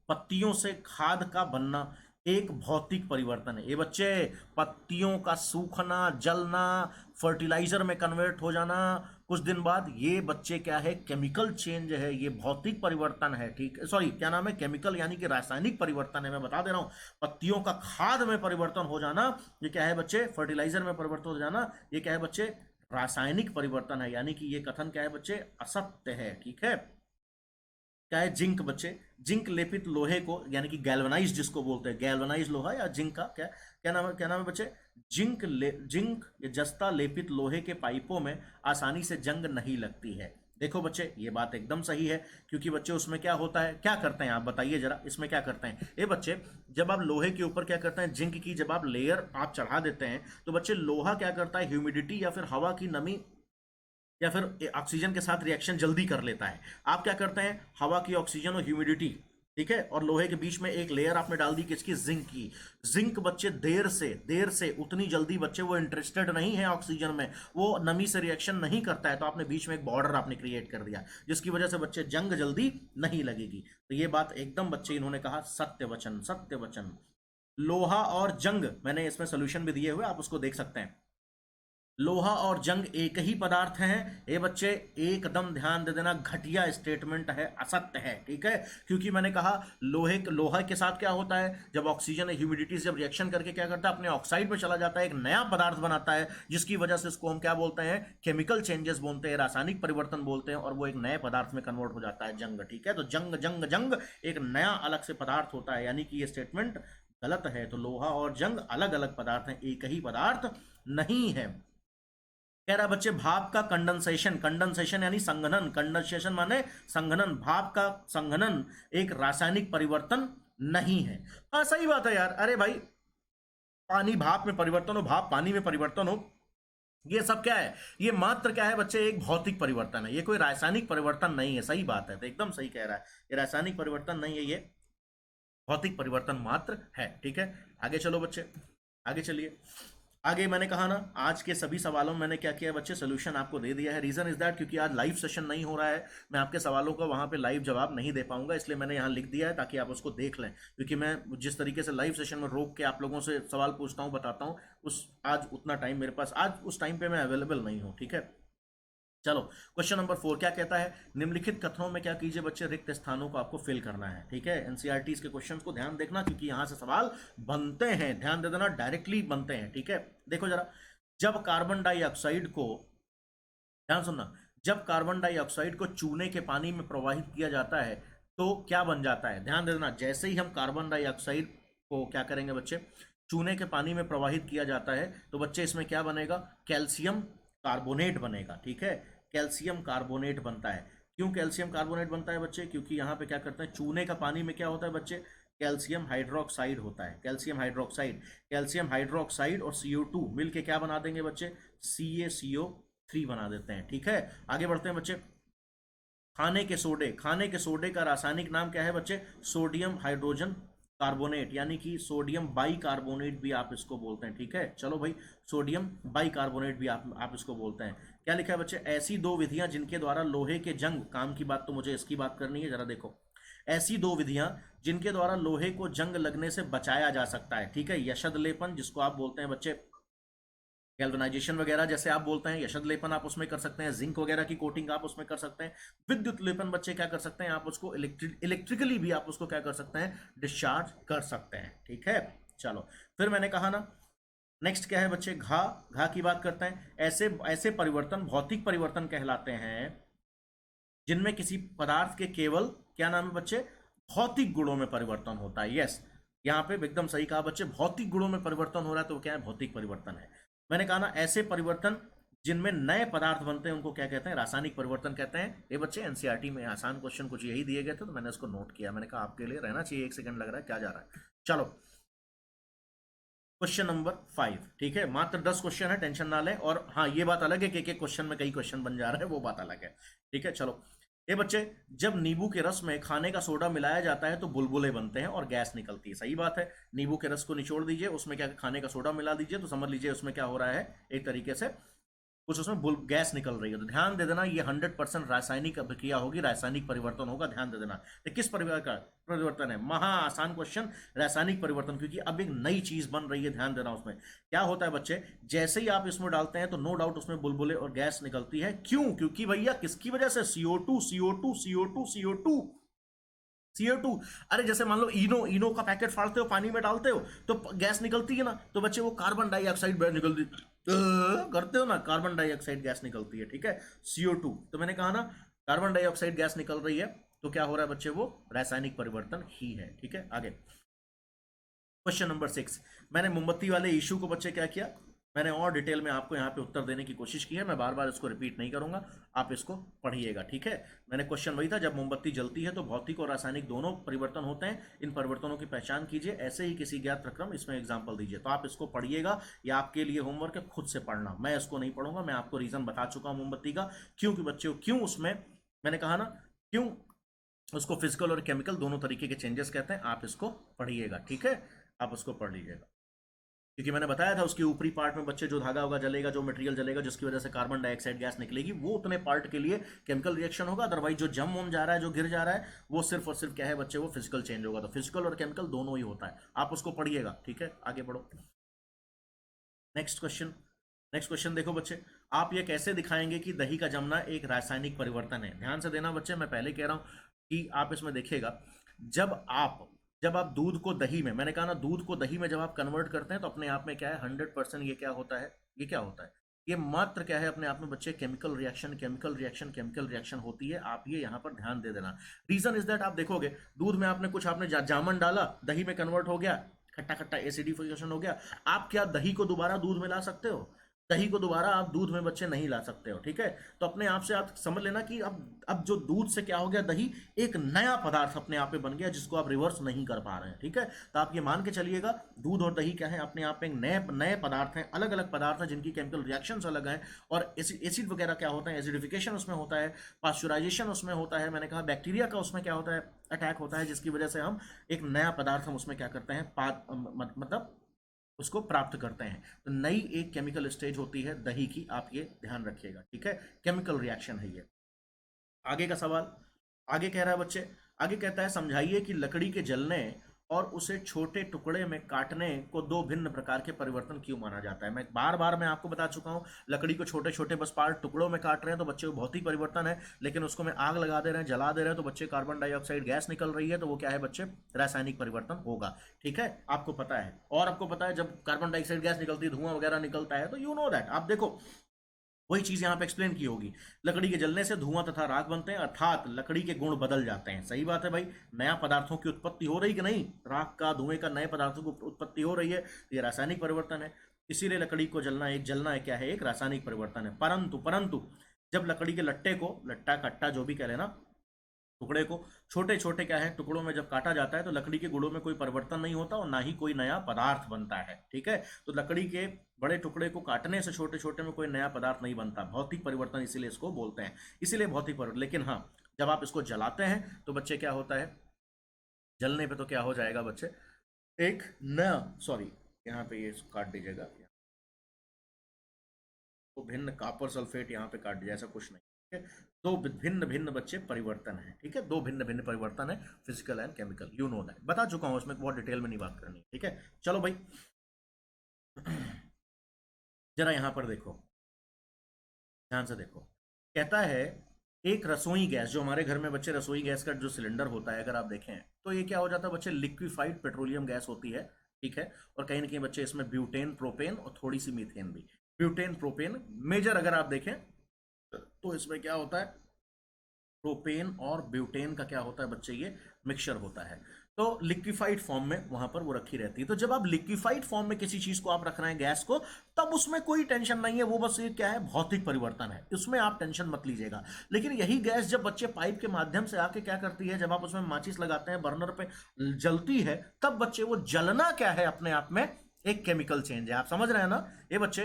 पत्तियों से खाद का बनना एक भौतिक परिवर्तन है। ये बच्चे, पत्तियों का सूखना, जलना, फर्टिलाइजर में कन्वर्ट हो जाना कुछ दिन बाद, ये बच्चे क्या है, केमिकल चेंज है, ये भौतिक परिवर्तन है। ठीक है, सॉरी क्या नाम है, केमिकल यानी कि रासायनिक परिवर्तन है। मैं बता दे रहा हूं, पत्तियों का खाद में परिवर्तन हो जाना, ये क्या है बच्चे, फर्टिलाइजर में परिवर्तन हो जाना, ये क्या है बच्चे, रासायनिक परिवर्तन है, यानी कि ये कथन क्या है बच्चे, असत्य है। ठीक है, क्या है, जिंक बच्चे, जिंक लेपित लोहे को, यानी कि गैल्वनाइज जिसको बोलते हैं, गैल्वनाइज लोहा या जिंक का क्या क्या नाम है, क्या नाम है बच्चे, जिंक या जस्ता लेपित लोहे के पाइपों में आसानी से जंग नहीं लगती है। देखो बच्चे, ये बात एकदम सही है, क्योंकि बच्चे उसमें क्या होता है, क्या करते हैं आप बताइए जरा, इसमें क्या करते हैं। ये बच्चे, जब आप लोहे के ऊपर क्या करते हैं, जिंक की जब आप लेयर आप चढ़ा देते हैं तो बच्चे लोहा क्या करता है, ह्यूमिडिटी या फिर हवा की नमी या फिर ऑक्सीजन के साथ रिएक्शन जल्दी कर लेता है। आप क्या करते हैं, हवा की, ऑक्सीजन और ह्यूमिडिटी, ठीक है, और लोहे के बीच में एक लेयर आपने डाल दी किसकी, जिंक की। जिंक बच्चे देर से उतनी जल्दी बच्चे वो इंटरेस्टेड नहीं है ऑक्सीजन में, वो नमी से रिएक्शन नहीं करता है, तो आपने बीच में एक बॉर्डर आपने क्रिएट कर दिया, जिसकी वजह से बच्चे जंग जल्दी नहीं लगेगी। तो ये बात एकदम बच्चे इन्होंने कहा सत्य वचन, सत्य वचन। लोहा और जंग, मैंने इसमें सोल्यूशन भी दिए हुए, आप उसको देख सकते हैं। लोहा और जंग एक ही पदार्थ हैं। ये बच्चे एकदम ध्यान दे देना, घटिया स्टेटमेंट है, असत्य है। ठीक है, क्योंकि मैंने कहा लोहा के साथ क्या होता है, जब ऑक्सीजन ह्यूमिडिटी से जब रिएक्शन करके क्या करता है, अपने ऑक्साइड में चला जाता है, एक नया पदार्थ बनाता है, जिसकी वजह से इसको हम क्या बोलते हैं, केमिकल चेंजेस बोलते हैं, रासायनिक परिवर्तन बोलते हैं, और वो एक नए पदार्थ में कन्वर्ट हो जाता है, जंग। ठीक है, तो जंग जंग जंग एक नया अलग से पदार्थ होता है, यानी कि ये स्टेटमेंट गलत है। तो लोहा और जंग अलग अलग पदार्थ हैं, एक ही पदार्थ नहीं है। कह रहा बच्चे, भाप का कंडेंसेशन, कंडेंसेशन यानी संघनन, कंडेंसेशन माने संघनन, भाप का संघनन एक रासायनिक परिवर्तन नहीं है। हाँ सही बात है यार, अरे भाई, पानी भाप में परिवर्तन हो, भाप पानी में परिवर्तन हो, ये सब क्या है, ये मात्र क्या है बच्चे, एक भौतिक परिवर्तन है, ये कोई रासायनिक परिवर्तन नहीं है। सही बात है, तो एकदम सही कह रहा है, ये रासायनिक परिवर्तन नहीं है, ये भौतिक परिवर्तन मात्र है। ठीक है, आगे चलो बच्चे, आगे चलिए। आगे मैंने कहा ना, आज के सभी सवालों में मैंने क्या किया बच्चे, सोल्यूशन आपको दे दिया है। रीजन इज दैट क्योंकि आज लाइव सेशन नहीं हो रहा है, मैं आपके सवालों का वहां पे लाइव जवाब नहीं दे पाऊंगा, इसलिए मैंने यहाँ लिख दिया है ताकि आप उसको देख लें। क्योंकि मैं जिस तरीके से लाइव सेशन में रोक के आप लोगों से सवाल पूछता हूँ, बताता हूँ, उस आज उतना टाइम मेरे पास, आज उस टाइम पे मैं अवेलेबल नहीं हूँ। ठीक है, चलो क्वेश्चन नंबर 4 क्या कहता है, निम्नलिखित कथनों में क्या कीजिए बच्चे, रिक्त स्थानों को आपको फिल करना है। ठीक है, एनसीईआरटी के क्वेश्चंस को ध्यान देखना क्योंकि यहां से सवाल बनते हैं, ध्यान दे देना, डायरेक्टली बनते हैं। ठीक है, देखो जरा, जब कार्बन डाइऑक्साइड को, ध्यान सुनना, जब कार्बन डाइऑक्साइड को चूने के पानी में प्रवाहित किया जाता है तो क्या बन जाता है, ध्यान दे देना, जैसे ही हम कार्बन डाइऑक्साइड को क्या करेंगे बच्चे, चूने के पानी में प्रवाहित किया जाता है तो बच्चे इसमें क्या बनेगा, कैल्शियम कार्बोनेट बनेगा। ठीक है, कैल्शियम कार्बोनेट बनता है। क्यों कैल्शियम कार्बोनेट बनता है बच्चे, क्योंकि यहाँ पे क्या करते हैं, चूने का पानी में क्या होता है बच्चे, कैल्शियम हाइड्रोक्साइड होता है, कैल्शियम हाइड्रोक्साइड, कैल्शियम हाइड्रोक्साइड और CO2 मिल के क्या बना देंगे बच्चे, CaCO3 बना देते हैं। ठीक है, आगे बढ़ते हैं बच्चे। खाने के सोडे, खाने के सोडे का रासायनिक नाम क्या है बच्चे, सोडियम हाइड्रोजन कार्बोनेट, यानी कि सोडियम बाई कार्बोनेट भी आप इसको बोलते हैं। ठीक है, चलो भाई, सोडियम बाई कार्बोनेट भी आप इसको बोलते हैं। क्या लिखा है बच्चे, ऐसी दो विधियां जिनके द्वारा लोहे के जंग, काम की बात तो मुझे इसकी बात करनी है, जरा देखो, ऐसी दो विधियां जिनके द्वारा लोहे को जंग लगने से बचाया जा सकता है। ठीक है, यशद लेपन जिसको आप बोलते हैं बच्चे गैल्वेनाइजेशन वगैरह, जैसे आप बोलते हैं, यशद लेपन आप उसमें कर सकते हैं, जिंक वगैरह की कोटिंग आप उसमें कर सकते हैं, विद्युत लेपन बच्चे क्या कर सकते हैं, आप उसको इलेक्ट्रिकली भी आप उसको क्या कर सकते हैं, डिस्चार्ज कर सकते हैं। ठीक है, चलो फिर मैंने कहा ना, नेक्स्ट क्या है बच्चे, घा, घा की बात करते हैं। ऐसे ऐसे परिवर्तन भौतिक परिवर्तन कहलाते हैं जिनमें किसी पदार्थ के केवल, क्या नाम है बच्चे, भौतिक गुणों में परिवर्तन होता है। यस, यहाँ पे एकदम सही कहा बच्चे, भौतिक गुणों में परिवर्तन हो रहा है तो क्या है, भौतिक परिवर्तन है। मैंने कहा ना, ऐसे परिवर्तन जिनमें नए पदार्थ बनते हैं उनको क्या कहते हैं, रासायनिक परिवर्तन कहते हैं। ये बच्चे एनसीईआरटी में आसान क्वेश्चन कुछ यही दिए गए थे तो मैंने इसको नोट किया, मैंने कहा आपके लिए रहना चाहिए, एक सेकंड लग रहा है क्या जा रहा है। चलो क्वेश्चन नंबर 5। ठीक है, मात्र 10 क्वेश्चन है, टेंशन ना लें, और हाँ ये बात अलग है कि एक क्वेश्चन में कई क्वेश्चन बन जा रहा है, वो बात अलग है। ठीक है, चलो ये बच्चे, जब नींबू के रस में खाने का सोडा मिलाया जाता है तो बुलबुले बनते हैं और गैस निकलती है। सही बात है, नींबू के रस को निचोड़ दीजिए, उसमें क्या खाने का सोडा मिला दीजिए तो समझ लीजिए उसमें क्या हो रहा है, एक तरीके से कुछ उसमें गैस निकल रही है। तो ध्यान दे देना, ये 100% रासायनिक अभिक्रिया होगी, रासायनिक परिवर्तन होगा, ध्यान दे देना। तो किस प्रकार का परिवर्तन है, महा आसान क्वेश्चन, रासायनिक परिवर्तन, क्योंकि अब एक नई चीज बन रही है, ध्यान देना। उसमें क्या होता है बच्चे, जैसे ही आप इसमें डालते हैं तो नो डाउट उसमें बुलबुले और गैस निकलती है। क्यों, क्योंकि भैया किसकी वजह से, CO2 CO2 CO2 CO2 CO2। अरे जैसे मान लो इनो, इनो का पैकेट फाड़ते हो, पानी में डालते हो तो गैस निकलती है ना, तो बच्चे वो कार्बन डाइऑक्साइड निकलती करते हो ना, कार्बन डाइऑक्साइड गैस निकलती है। ठीक है, CO2, तो मैंने कहा ना कार्बन डाइऑक्साइड गैस निकल रही है तो क्या हो रहा है बच्चे, वो रासायनिक परिवर्तन ही है। ठीक है, आगे क्वेश्चन नंबर 6। मैंने मोमबत्ती वाले इशू को बच्चे क्या किया, मैंने और डिटेल में आपको यहाँ पे उत्तर देने की कोशिश की है, मैं बार बार इसको रिपीट नहीं करूंगा, आप इसको पढ़िएगा। ठीक है, मैंने क्वेश्चन वही था, जब मोमबत्ती जलती है तो भौतिक और रासायनिक दोनों परिवर्तन होते हैं, इन परिवर्तनों की पहचान कीजिए, ऐसे ही किसी ज्ञात प्रक्रम, इसमें एग्जाम्पल दीजिए। तो आप इसको पढ़िएगा, या आपके लिए होमवर्क है, खुद से पढ़ना, मैं इसको नहीं पढ़ूंगा, मैं आपको रीजन बता चुका हूँ मोमबत्ती का, क्योंकि बच्चों क्यों उसमें, मैंने कहा ना क्यों उसको फिजिकल और केमिकल दोनों तरीके के चेंजेस कहते हैं, आप इसको पढ़िएगा। ठीक है, आप उसको पढ़ लीजिएगा, क्योंकि मैंने बताया था उसके ऊपरी पार्ट में बच्चे जो धागा होगा जलेगा, जो मटेरियल जलेगा जिसकी वजह से कार्बन डाइऑक्साइड गैस निकलेगी, वो उतने पार्ट के लिए केमिकल रिएक्शन होगा, अदरवाइज जो जम वम जा रहा है, जो गिर जा रहा है, वो सिर्फ और सिर्फ क्या है बच्चे, वो फिजिकल चेंज होगा। तो फिजिकल और केमिकल दोनों ही होता है, आप उसको पढ़िएगा। ठीक है, आगे बढ़ो, नेक्स्ट क्वेश्चन। नेक्स्ट क्वेश्चन देखो बच्चे, आप ये कैसे दिखाएंगे कि दही का जमना एक रासायनिक परिवर्तन है। ध्यान से देना बच्चे, मैं पहले कह रहा हूं कि आप इसमें देखिएगा, जब आप दूध को दही में, मैंने कहा ना दूध को दही में जब आप कन्वर्ट करते हैं तो अपने आप में क्या है, 100% ये क्या होता है, ये क्या होता है, ये मात्र क्या है अपने आप में बच्चे, chemical reaction, chemical reaction, chemical reaction होती है। आप ये यहाँ पर ध्यान दे देना। रीजन इज दैट, आप देखोगे दूध में आपने कुछ, आपने जामन डाला, दही में कन्वर्ट हो गया, खट्टा खट्टा एसिडिफिकेशन हो गया, आप क्या दही को दोबारा दूध में ला सकते हो, दही को दोबारा आप दूध में बच्चे नहीं ला सकते हो, ठीक है। तो अपने आप से आप समझ लेना कि अब जो दूध से क्या हो गया, दही एक नया पदार्थ अपने आप में बन गया जिसको आप रिवर्स नहीं कर पा रहे हैं, ठीक है। तो आप ये मान के चलिएगा, दूध और दही क्या है, अपने आप में एक नए नए पदार्थ हैं, अलग अलग पदार्थ हैं जिनकी केमिकल रिएक्शंस अलग हैं। और एसिड वगैरह क्या होता है, एसिडिफिकेशन उसमें होता है, पास्चुराइजेशन उसमें होता है, मैंने कहा बैक्टीरिया का उसमें क्या होता है, अटैक होता है, जिसकी वजह से हम एक नया पदार्थ हम उसमें क्या करते हैं, मतलब उसको प्राप्त करते हैं। तो नई एक केमिकल स्टेज होती है दही की, आप ये ध्यान रखिएगा, ठीक है। केमिकल रिएक्शन है ये। आगे का सवाल, आगे कह रहा है बच्चे, आगे कहता है समझाइए कि लकड़ी के जलने और उसे छोटे टुकड़े में काटने को दो भिन्न प्रकार के परिवर्तन क्यों माना जाता है। मैं बार बार मैं आपको बता चुका हूं, लकड़ी को छोटे छोटे बस पार्ट टुकड़ों में काट रहे हैं तो बच्चे भौतिक परिवर्तन है, लेकिन उसको में आग लगा दे रहे हैं, जला दे रहे हैं, तो बच्चे कार्बन डाइऑक्साइड गैस निकल रही है, तो वो क्या है बच्चे, रासायनिक परिवर्तन होगा, ठीक है। आपको पता है, और आपको पता है जब कार्बन डाइऑक्साइड गैस निकलती है, धुआं वगैरह निकलता है, तो यू नो दैट, आप देखो वही चीज यहां पे एक्सप्लेन की होगी। लकड़ी के जलने से धुआं तथा राख बनते हैं, अर्थात लकड़ी के गुण बदल जाते हैं। सही बात है भाई, नया पदार्थों की उत्पत्ति हो रही कि नहीं, राख का, धुएं का, नए पदार्थों की उत्पत्ति हो रही है, ये रासायनिक परिवर्तन है। इसीलिए लकड़ी को जलना है क्या है, एक रासायनिक परिवर्तन है। परंतु परंतु जब लकड़ी के लट्टे को, लट्टा कट्टा जो भी कह लेना, टुकड़े को छोटे छोटे क्या है टुकड़ों में जब काटा जाता है, तो लकड़ी के गुणों में कोई परिवर्तन नहीं होता और ना ही कोई नया पदार्थ बनता है, ठीक है। तो लकड़ी के बड़े टुकड़े को काटने से छोटे छोटे में कोई नया पदार्थ नहीं बनता, भौतिक परिवर्तन इसीलिए इसको बोलते हैं, इसीलिए भौतिक परिवर्तन। लेकिन हाँ, जब आप इसको जलाते हैं तो बच्चे क्या होता है, जलने पे तो क्या हो जाएगा बच्चे, एक नया, सॉरी यहाँ पे ये काट दीजिएगा, तो भिन्न कॉपर सल्फेट यहाँ पे काट दिया, ऐसा कुछ नहीं, ठीक है। दो भिन्न भिन्न बच्चे परिवर्तन है, ठीक है, दो भिन्न भिन्न परिवर्तन है, physical and chemical, you know that, बता चुका हूं, उसमें बहुत डिटेल में नहीं बात करनी, ठीक है। चलो भाई, जरा यहां पर देखो, ध्यान से देखो, कहता है एक रसोई गैस, जो हमारे घर में बच्चे रसोई गैस का जो सिलेंडर होता है, अगर आप देखें तो ये क्या हो जाता है बच्चे, लिक्विफाइड पेट्रोलियम गैस होती है, ठीक है। और कहीं ना कहीं बच्चे इसमें ब्यूटेन, प्रोपेन और थोड़ी सी मीथेन भी, ब्यूटेन प्रोपेन मेजर अगर आप देखें तो इसमें क्या होता है, प्रोपेन और ब्यूटेन का क्या होता है बच्चे, ये मिक्सचर होता है। तो लिक्विफाइड फॉर्म में वहां पर वो रखी रहती है। तो जब आप लिक्विफाइड फॉर्म में किसी चीज को आप रख रहे हैं, गैस को, तब उसमें कोई टेंशन नहीं है, वो बस ये क्या है, भौतिक परिवर्तन है, उसमें आप टेंशन मत लीजिएगा। लेकिन यही गैस जब बच्चे पाइप के माध्यम से आके क्या करती है, जब आप उसमें माचिस लगाते हैं, बर्नर पे जलती है, तब बच्चे वो जलना क्या है, अपने आप में एक केमिकल चेंज है। आप समझ रहे हैं ना ये बच्चे,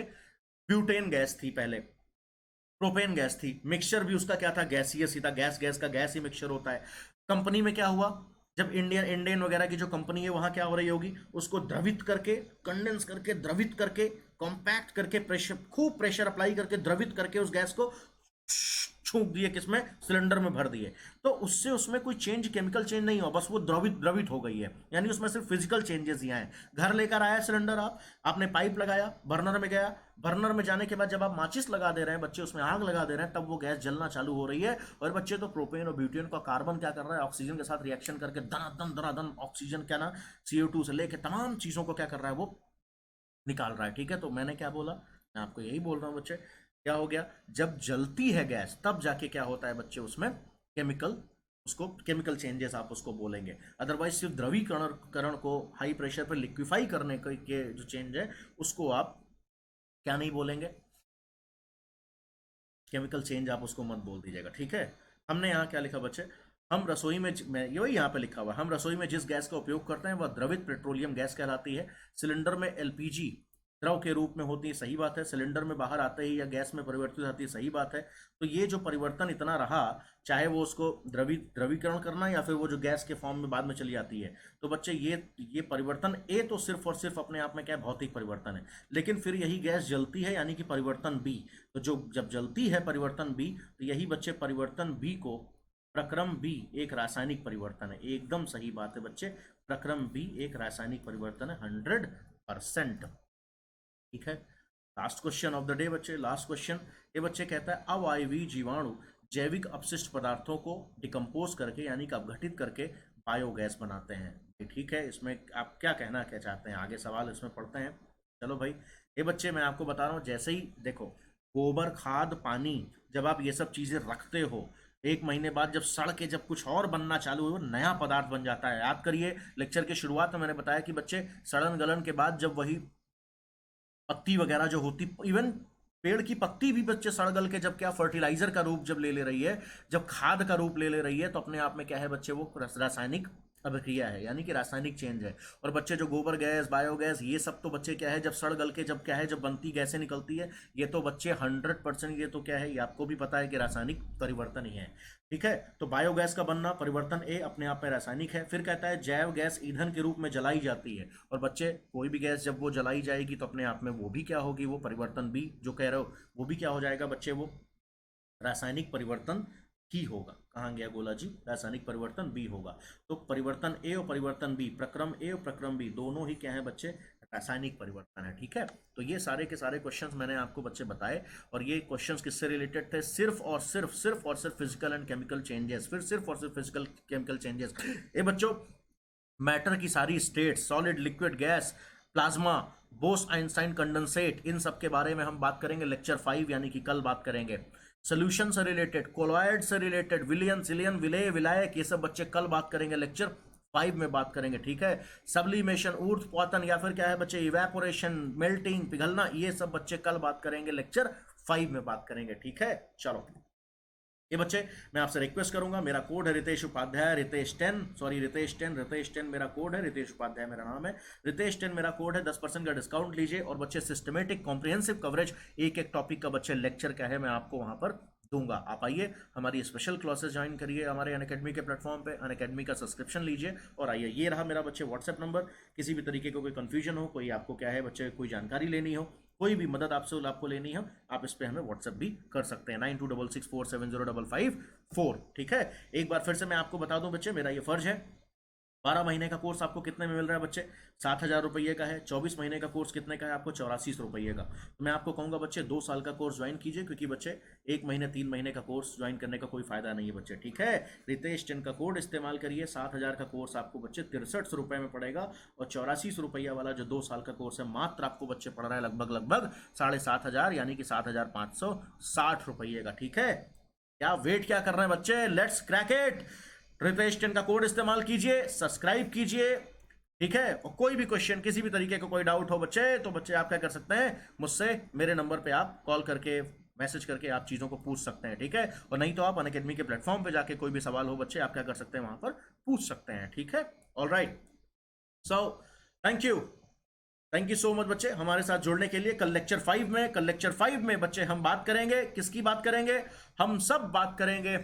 ब्यूटेन गैस थी पहले, प्रोपेन गैस थी, मिक्सचर भी उसका क्या था, गैसियस ही था, गैस गैस का गैस ही मिक्सचर होता है। कंपनी में क्या हुआ, जब इंडियन वगैरह की जो कंपनी है, वहां क्या हो रही होगी, उसको द्रवित करके, कंडेंस करके, द्रवित करके, कॉम्पैक्ट करके, प्रेशर, खूब प्रेशर अप्लाई करके, द्रवित करके उस गैस को छूक दिए, किसमें, सिलेंडर में भर दिए। तो उससे उसमें कोई चेंज, केमिकल चेंज नहीं हुआ, बस वो द्रवित द्रवित हो गई है, यानी उसमें सिर्फ फिजिकल चेंजेस ही आए। घर लेकर आया सिलेंडर, आपने पाइप लगाया, बर्नर में गया, बर्नर में जाने के बाद जब आप माचिस लगा दे रहे हैं बच्चे, उसमें आग लगा दे रहे हैं, तब वो गैस जलना चालू हो रही है। और बच्चे तो प्रोपेन और ब्यूटेन का कार्बन क्या कर रहा है, ऑक्सीजन के साथ रिएक्शन करके दनादन ऑक्सीजन क्या ना, CO2 से लेके तमाम चीजों को क्या कर रहा है, वो निकाल रहा है, ठीक है। तो मैंने क्या बोला, मैं आपको यही बोल रहा हूं बच्चे, क्या हो गया, जब जलती है गैस तब जाके क्या होता है बच्चे, उसमें केमिकल, उसको केमिकल चेंजेस आप उसको बोलेंगे। अदरवाइज सिर्फ द्रवीकरण को हाई प्रेशर पर लिक्विफाई करने के जो चेंज है, उसको आप क्या नहीं बोलेंगे, केमिकल चेंज आप उसको मत बोल दीजिएगा, ठीक है। हमने यहाँ क्या लिखा बच्चे, हम रसोई में, मैं यही यहाँ पे लिखा हुआ, हम रसोई में जिस गैस का उपयोग करते हैं वह द्रवित पेट्रोलियम गैस कहलाती है। सिलेंडर में LPG द्रव के रूप में होती है, सही बात है। सिलेंडर में बाहर आते ही या गैस में परिवर्तित होती है, सही बात है। तो ये जो परिवर्तन इतना रहा, चाहे वो उसको द्रवीकरण करना या फिर वो जो गैस के फॉर्म में बाद में चली जाती है, तो बच्चे ये परिवर्तन ए तो सिर्फ और सिर्फ अपने आप में क्या है, भौतिक परिवर्तन है। लेकिन फिर यही गैस जलती है, यानी कि परिवर्तन बी, तो जो जब जलती है परिवर्तन बी, तो यही बच्चे परिवर्तन बी को, प्रक्रम बी एक रासायनिक परिवर्तन है, एकदम सही बात है बच्चे, प्रक्रम बी एक रासायनिक परिवर्तन है 100%, ठीक है। Last question of the day बच्चे, लास्ट क्वेश्चन, ये बच्चे कहता है अवायवीय जीवाणु जैविक अपशिष्ट पदार्थों को डिकम्पोज करके, यानी कि अपघटित करके बायोगैस बनाते हैं। ठीक है, इसमें आप क्या कहना क्या चाहते हैं, आगे सवाल इसमें पढ़ते हैं। चलो भाई, ये बच्चे मैं आपको बता रहा हूँ, जैसे ही देखो, गोबर, खाद, पानी, जब आप ये सब चीजें रखते हो, 1 महीने बाद जब सड़ के जब कुछ और बनना चालू हो, नया पदार्थ बन जाता है। याद करिए, लेक्चर के शुरुआत में मैंने बताया कि बच्चे सड़न गलन के बाद जब वही पत्ती वगैरह जो होती, इवन पेड़ की पत्ती भी बच्चे सड़ गल के जब क्या फर्टिलाइजर का रूप जब ले रही है, जब खाद का रूप ले रही है, तो अपने आप में क्या है बच्चे, वो रासायनिक अभिक्रिया है, यानी कि रासायनिक चेंज है। और बच्चे जो गोबर गैस, बायोगैस, ये सब तो बच्चे क्या है, जब सड़ गल के जब क्या है, जब बनती गैसें निकलती है, ये तो बच्चे 100% ये तो क्या है, ये आपको भी पता है कि रासायनिक परिवर्तन ही है। ठीक है, तो बायोगैस का बनना परिवर्तन ए अपने आप में रासायनिक है। फिर कहता है जैव गैस ईंधन के रूप में जलाई जाती है। और बच्चे कोई भी गैस जब वो जलाई जाएगी तो अपने आप में वो भी क्या होगी, वो परिवर्तन बी जो कह रहे हो वो भी क्या हो जाएगा बच्चे, वो रासायनिक परिवर्तन ही होगा। कहाँ गया गोला जी, रासायनिक परिवर्तन बी होगा। तो परिवर्तन ए और परिवर्तन बी, प्रक्रम ए और प्रक्रम बी, दोनों ही क्या है बच्चे, रासायनिक परिवर्तन है। ठीक है, तो ये सारे के सारे क्वेश्चंस मैंने आपको बच्चे बताए, और ये क्वेश्चंस किससे रिलेटेड थे, सिर्फ और सिर्फ फिजिकल एंड केमिकल चेंजेस। फिर सिर्फ और सिर्फ फिजिकल केमिकल चेंजेस। ये बच्चों मैटर की सारी state, solid, liquid, gas, plasma, Bose Einstein condensate, इन सब के बारे में हम बात करेंगे लेक्चर 5, यानी कि कल बात करेंगे। सोल्यूशन से रिलेटेड, कोलॉइड से रिलेटेड, विलियन, सिलियन, विलेय, विलायक, ये सब बच्चे कल बात करेंगे, लेक्चर 5 में बात करेंगे। ठीक है, सब्लिमेशन, ऊर्ध्वपातन, या फिर क्या है बच्चे, इवेपोरेशन, मेल्टिंग, पिघलना, ये सब बच्चे कल बात करेंगे, लेक्चर 5 में बात करेंगे। ठीक है, चलो ये बच्चे मैं आपसे रिक्वेस्ट करूंगा, मेरा कोड है रितेश उपाध्याय, रितेश 10 मेरा कोड है, रितेश उपाध्याय मेरा नाम है, रितेश 10 मेरा कोड है, 10% का डिस्काउंट लीजिए। और बच्चे सिस्टमेटिक कॉम्प्रिहेंसिव कवरेज, एक एक टॉपिक का बच्चे लेक्चर क्या है मैं आपको वहां पर दूंगा। आप आइए, हमारी स्पेशल क्लासेस ज्वाइन करिए हमारे अनअकैडमी के प्लेटफॉर्म पे, अनअकैडमी का सब्सक्रिप्शन लीजिए और आइए। ये रहा मेरा बच्चे व्हाट्सएप नंबर, किसी भी तरीके को कोई कंफ्यूजन हो, कोई आपको क्या है बच्चे, कोई जानकारी लेनी हो, कोई भी मदद आपको लेनी हो, आप इस पे हमें व्हाट्सएप भी कर सकते हैं, 9266470554। ठीक है, एक बार फिर से मैं आपको बता दूं बच्चे, मेरा ये फर्ज है, 12 महीने का कोर्स आपको कितने में मिल रहा है बच्चे, 7,000 रुपये का है। 24 महीने का कोर्स कितने का है आपको, 84 रुपये का। तो मैं आपको कहूंगा बच्चे 2 साल का कोर्स ज्वाइन कीजिए, क्योंकि बच्चे 1 महीने 3 महीने का कोर्स ज्वाइन करने का कोई फायदा नहीं है बच्चे। ठीक है, रितेश 10 का कोड इस्तेमाल करिए, 7,000 का कोर्स आपको बच्चे 63 रुपये में पड़ेगा, और 84 रुपया वाला जो 2 साल का कोर्स है मात्र आपको बच्चे पड़ रहा है लगभग 7,500, यानी कि 7,560 रुपये का। ठीक है, क्या वेट क्या कर रहे हैं बच्चे, लेट्स क्रैक इट। रितेश 10 का कोड इस्तेमाल कीजिए, सब्सक्राइब कीजिए। ठीक है, और कोई भी क्वेश्चन, किसी भी तरीके का कोई डाउट हो बच्चे, तो बच्चे आप क्या कर सकते हैं, मुझसे मेरे नंबर पे आप कॉल करके, मैसेज करके आप चीज़ों को पूछ सकते हैं। ठीक है, और नहीं तो आप अनअकैडमी के प्लेटफॉर्म पे जाके कोई भी सवाल हो बच्चे, आप क्या कर सकते हैं, वहां पर पूछ सकते हैं। ठीक है, alright, so thank you so much बच्चे हमारे साथ जुड़ने के लिए। कल लेक्चर 5 में बच्चे हम बात करेंगे, किसकी बात करेंगे, हम सब बात करेंगे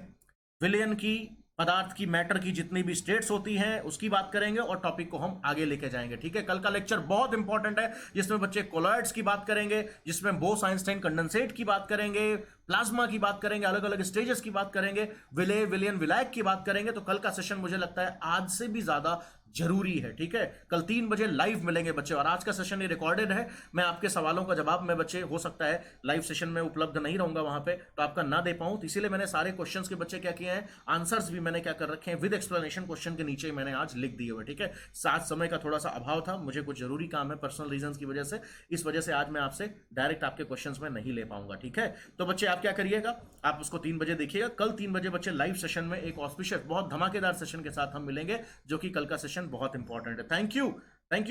विलियन की, पदार्थ की, मैटर की जितनी भी स्टेट्स होती हैं उसकी बात करेंगे, और टॉपिक को हम आगे लेके जाएंगे। ठीक है, कल का लेक्चर बहुत इंपॉर्टेंट है, जिसमें बच्चे कोलॉइड्स की बात करेंगे, जिसमें बोस आइंस्टाइन कंडेंसेट की बात करेंगे, प्लाज्मा की बात करेंगे, अलग अलग स्टेजेस की बात करेंगे, विलेय, विलियन, विलायक की बात करेंगे। तो कल का सेशन मुझे लगता है आज से भी ज्यादा जरूरी है। ठीक है, कल 3 बजे लाइव मिलेंगे बच्चे, और आज का सेशन ये रिकॉर्डेड है। मैं आपके सवालों का जवाब में बच्चे, हो सकता है लाइव सेशन में उपलब्ध नहीं रहूंगा वहां पे, तो आपका ना दे पाऊं, तो इसीलिए मैंने सारे क्वेश्चंस के बच्चे क्या किए हैं, आंसर्स भी मैंने क्या कर रखे हैं विद एक्सप्लेनेशन, क्वेश्चन के नीचे मैंने आज लिख दिए हुए। ठीक है, साथ समय का थोड़ा सा अभाव था, मुझे कुछ जरूरी काम है पर्सनल रीजन की वजह से, इस वजह से आज मैं आपसे डायरेक्ट आपके क्वेश्चन में नहीं ले पाऊंगा। ठीक है, तो बच्चे आप क्या करिएगा, आप उसको 3 बजे देखिएगा। कल 3 बजे बच्चे लाइव सेशन में एक ऑस्पिशियस, बहुत धमाकेदार सेशन के साथ हम मिलेंगे, जो कि कल का सेशन बहुत इंपॉर्टेंट है। थैंक यू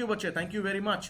बच्चे, थैंक यू वेरी मच।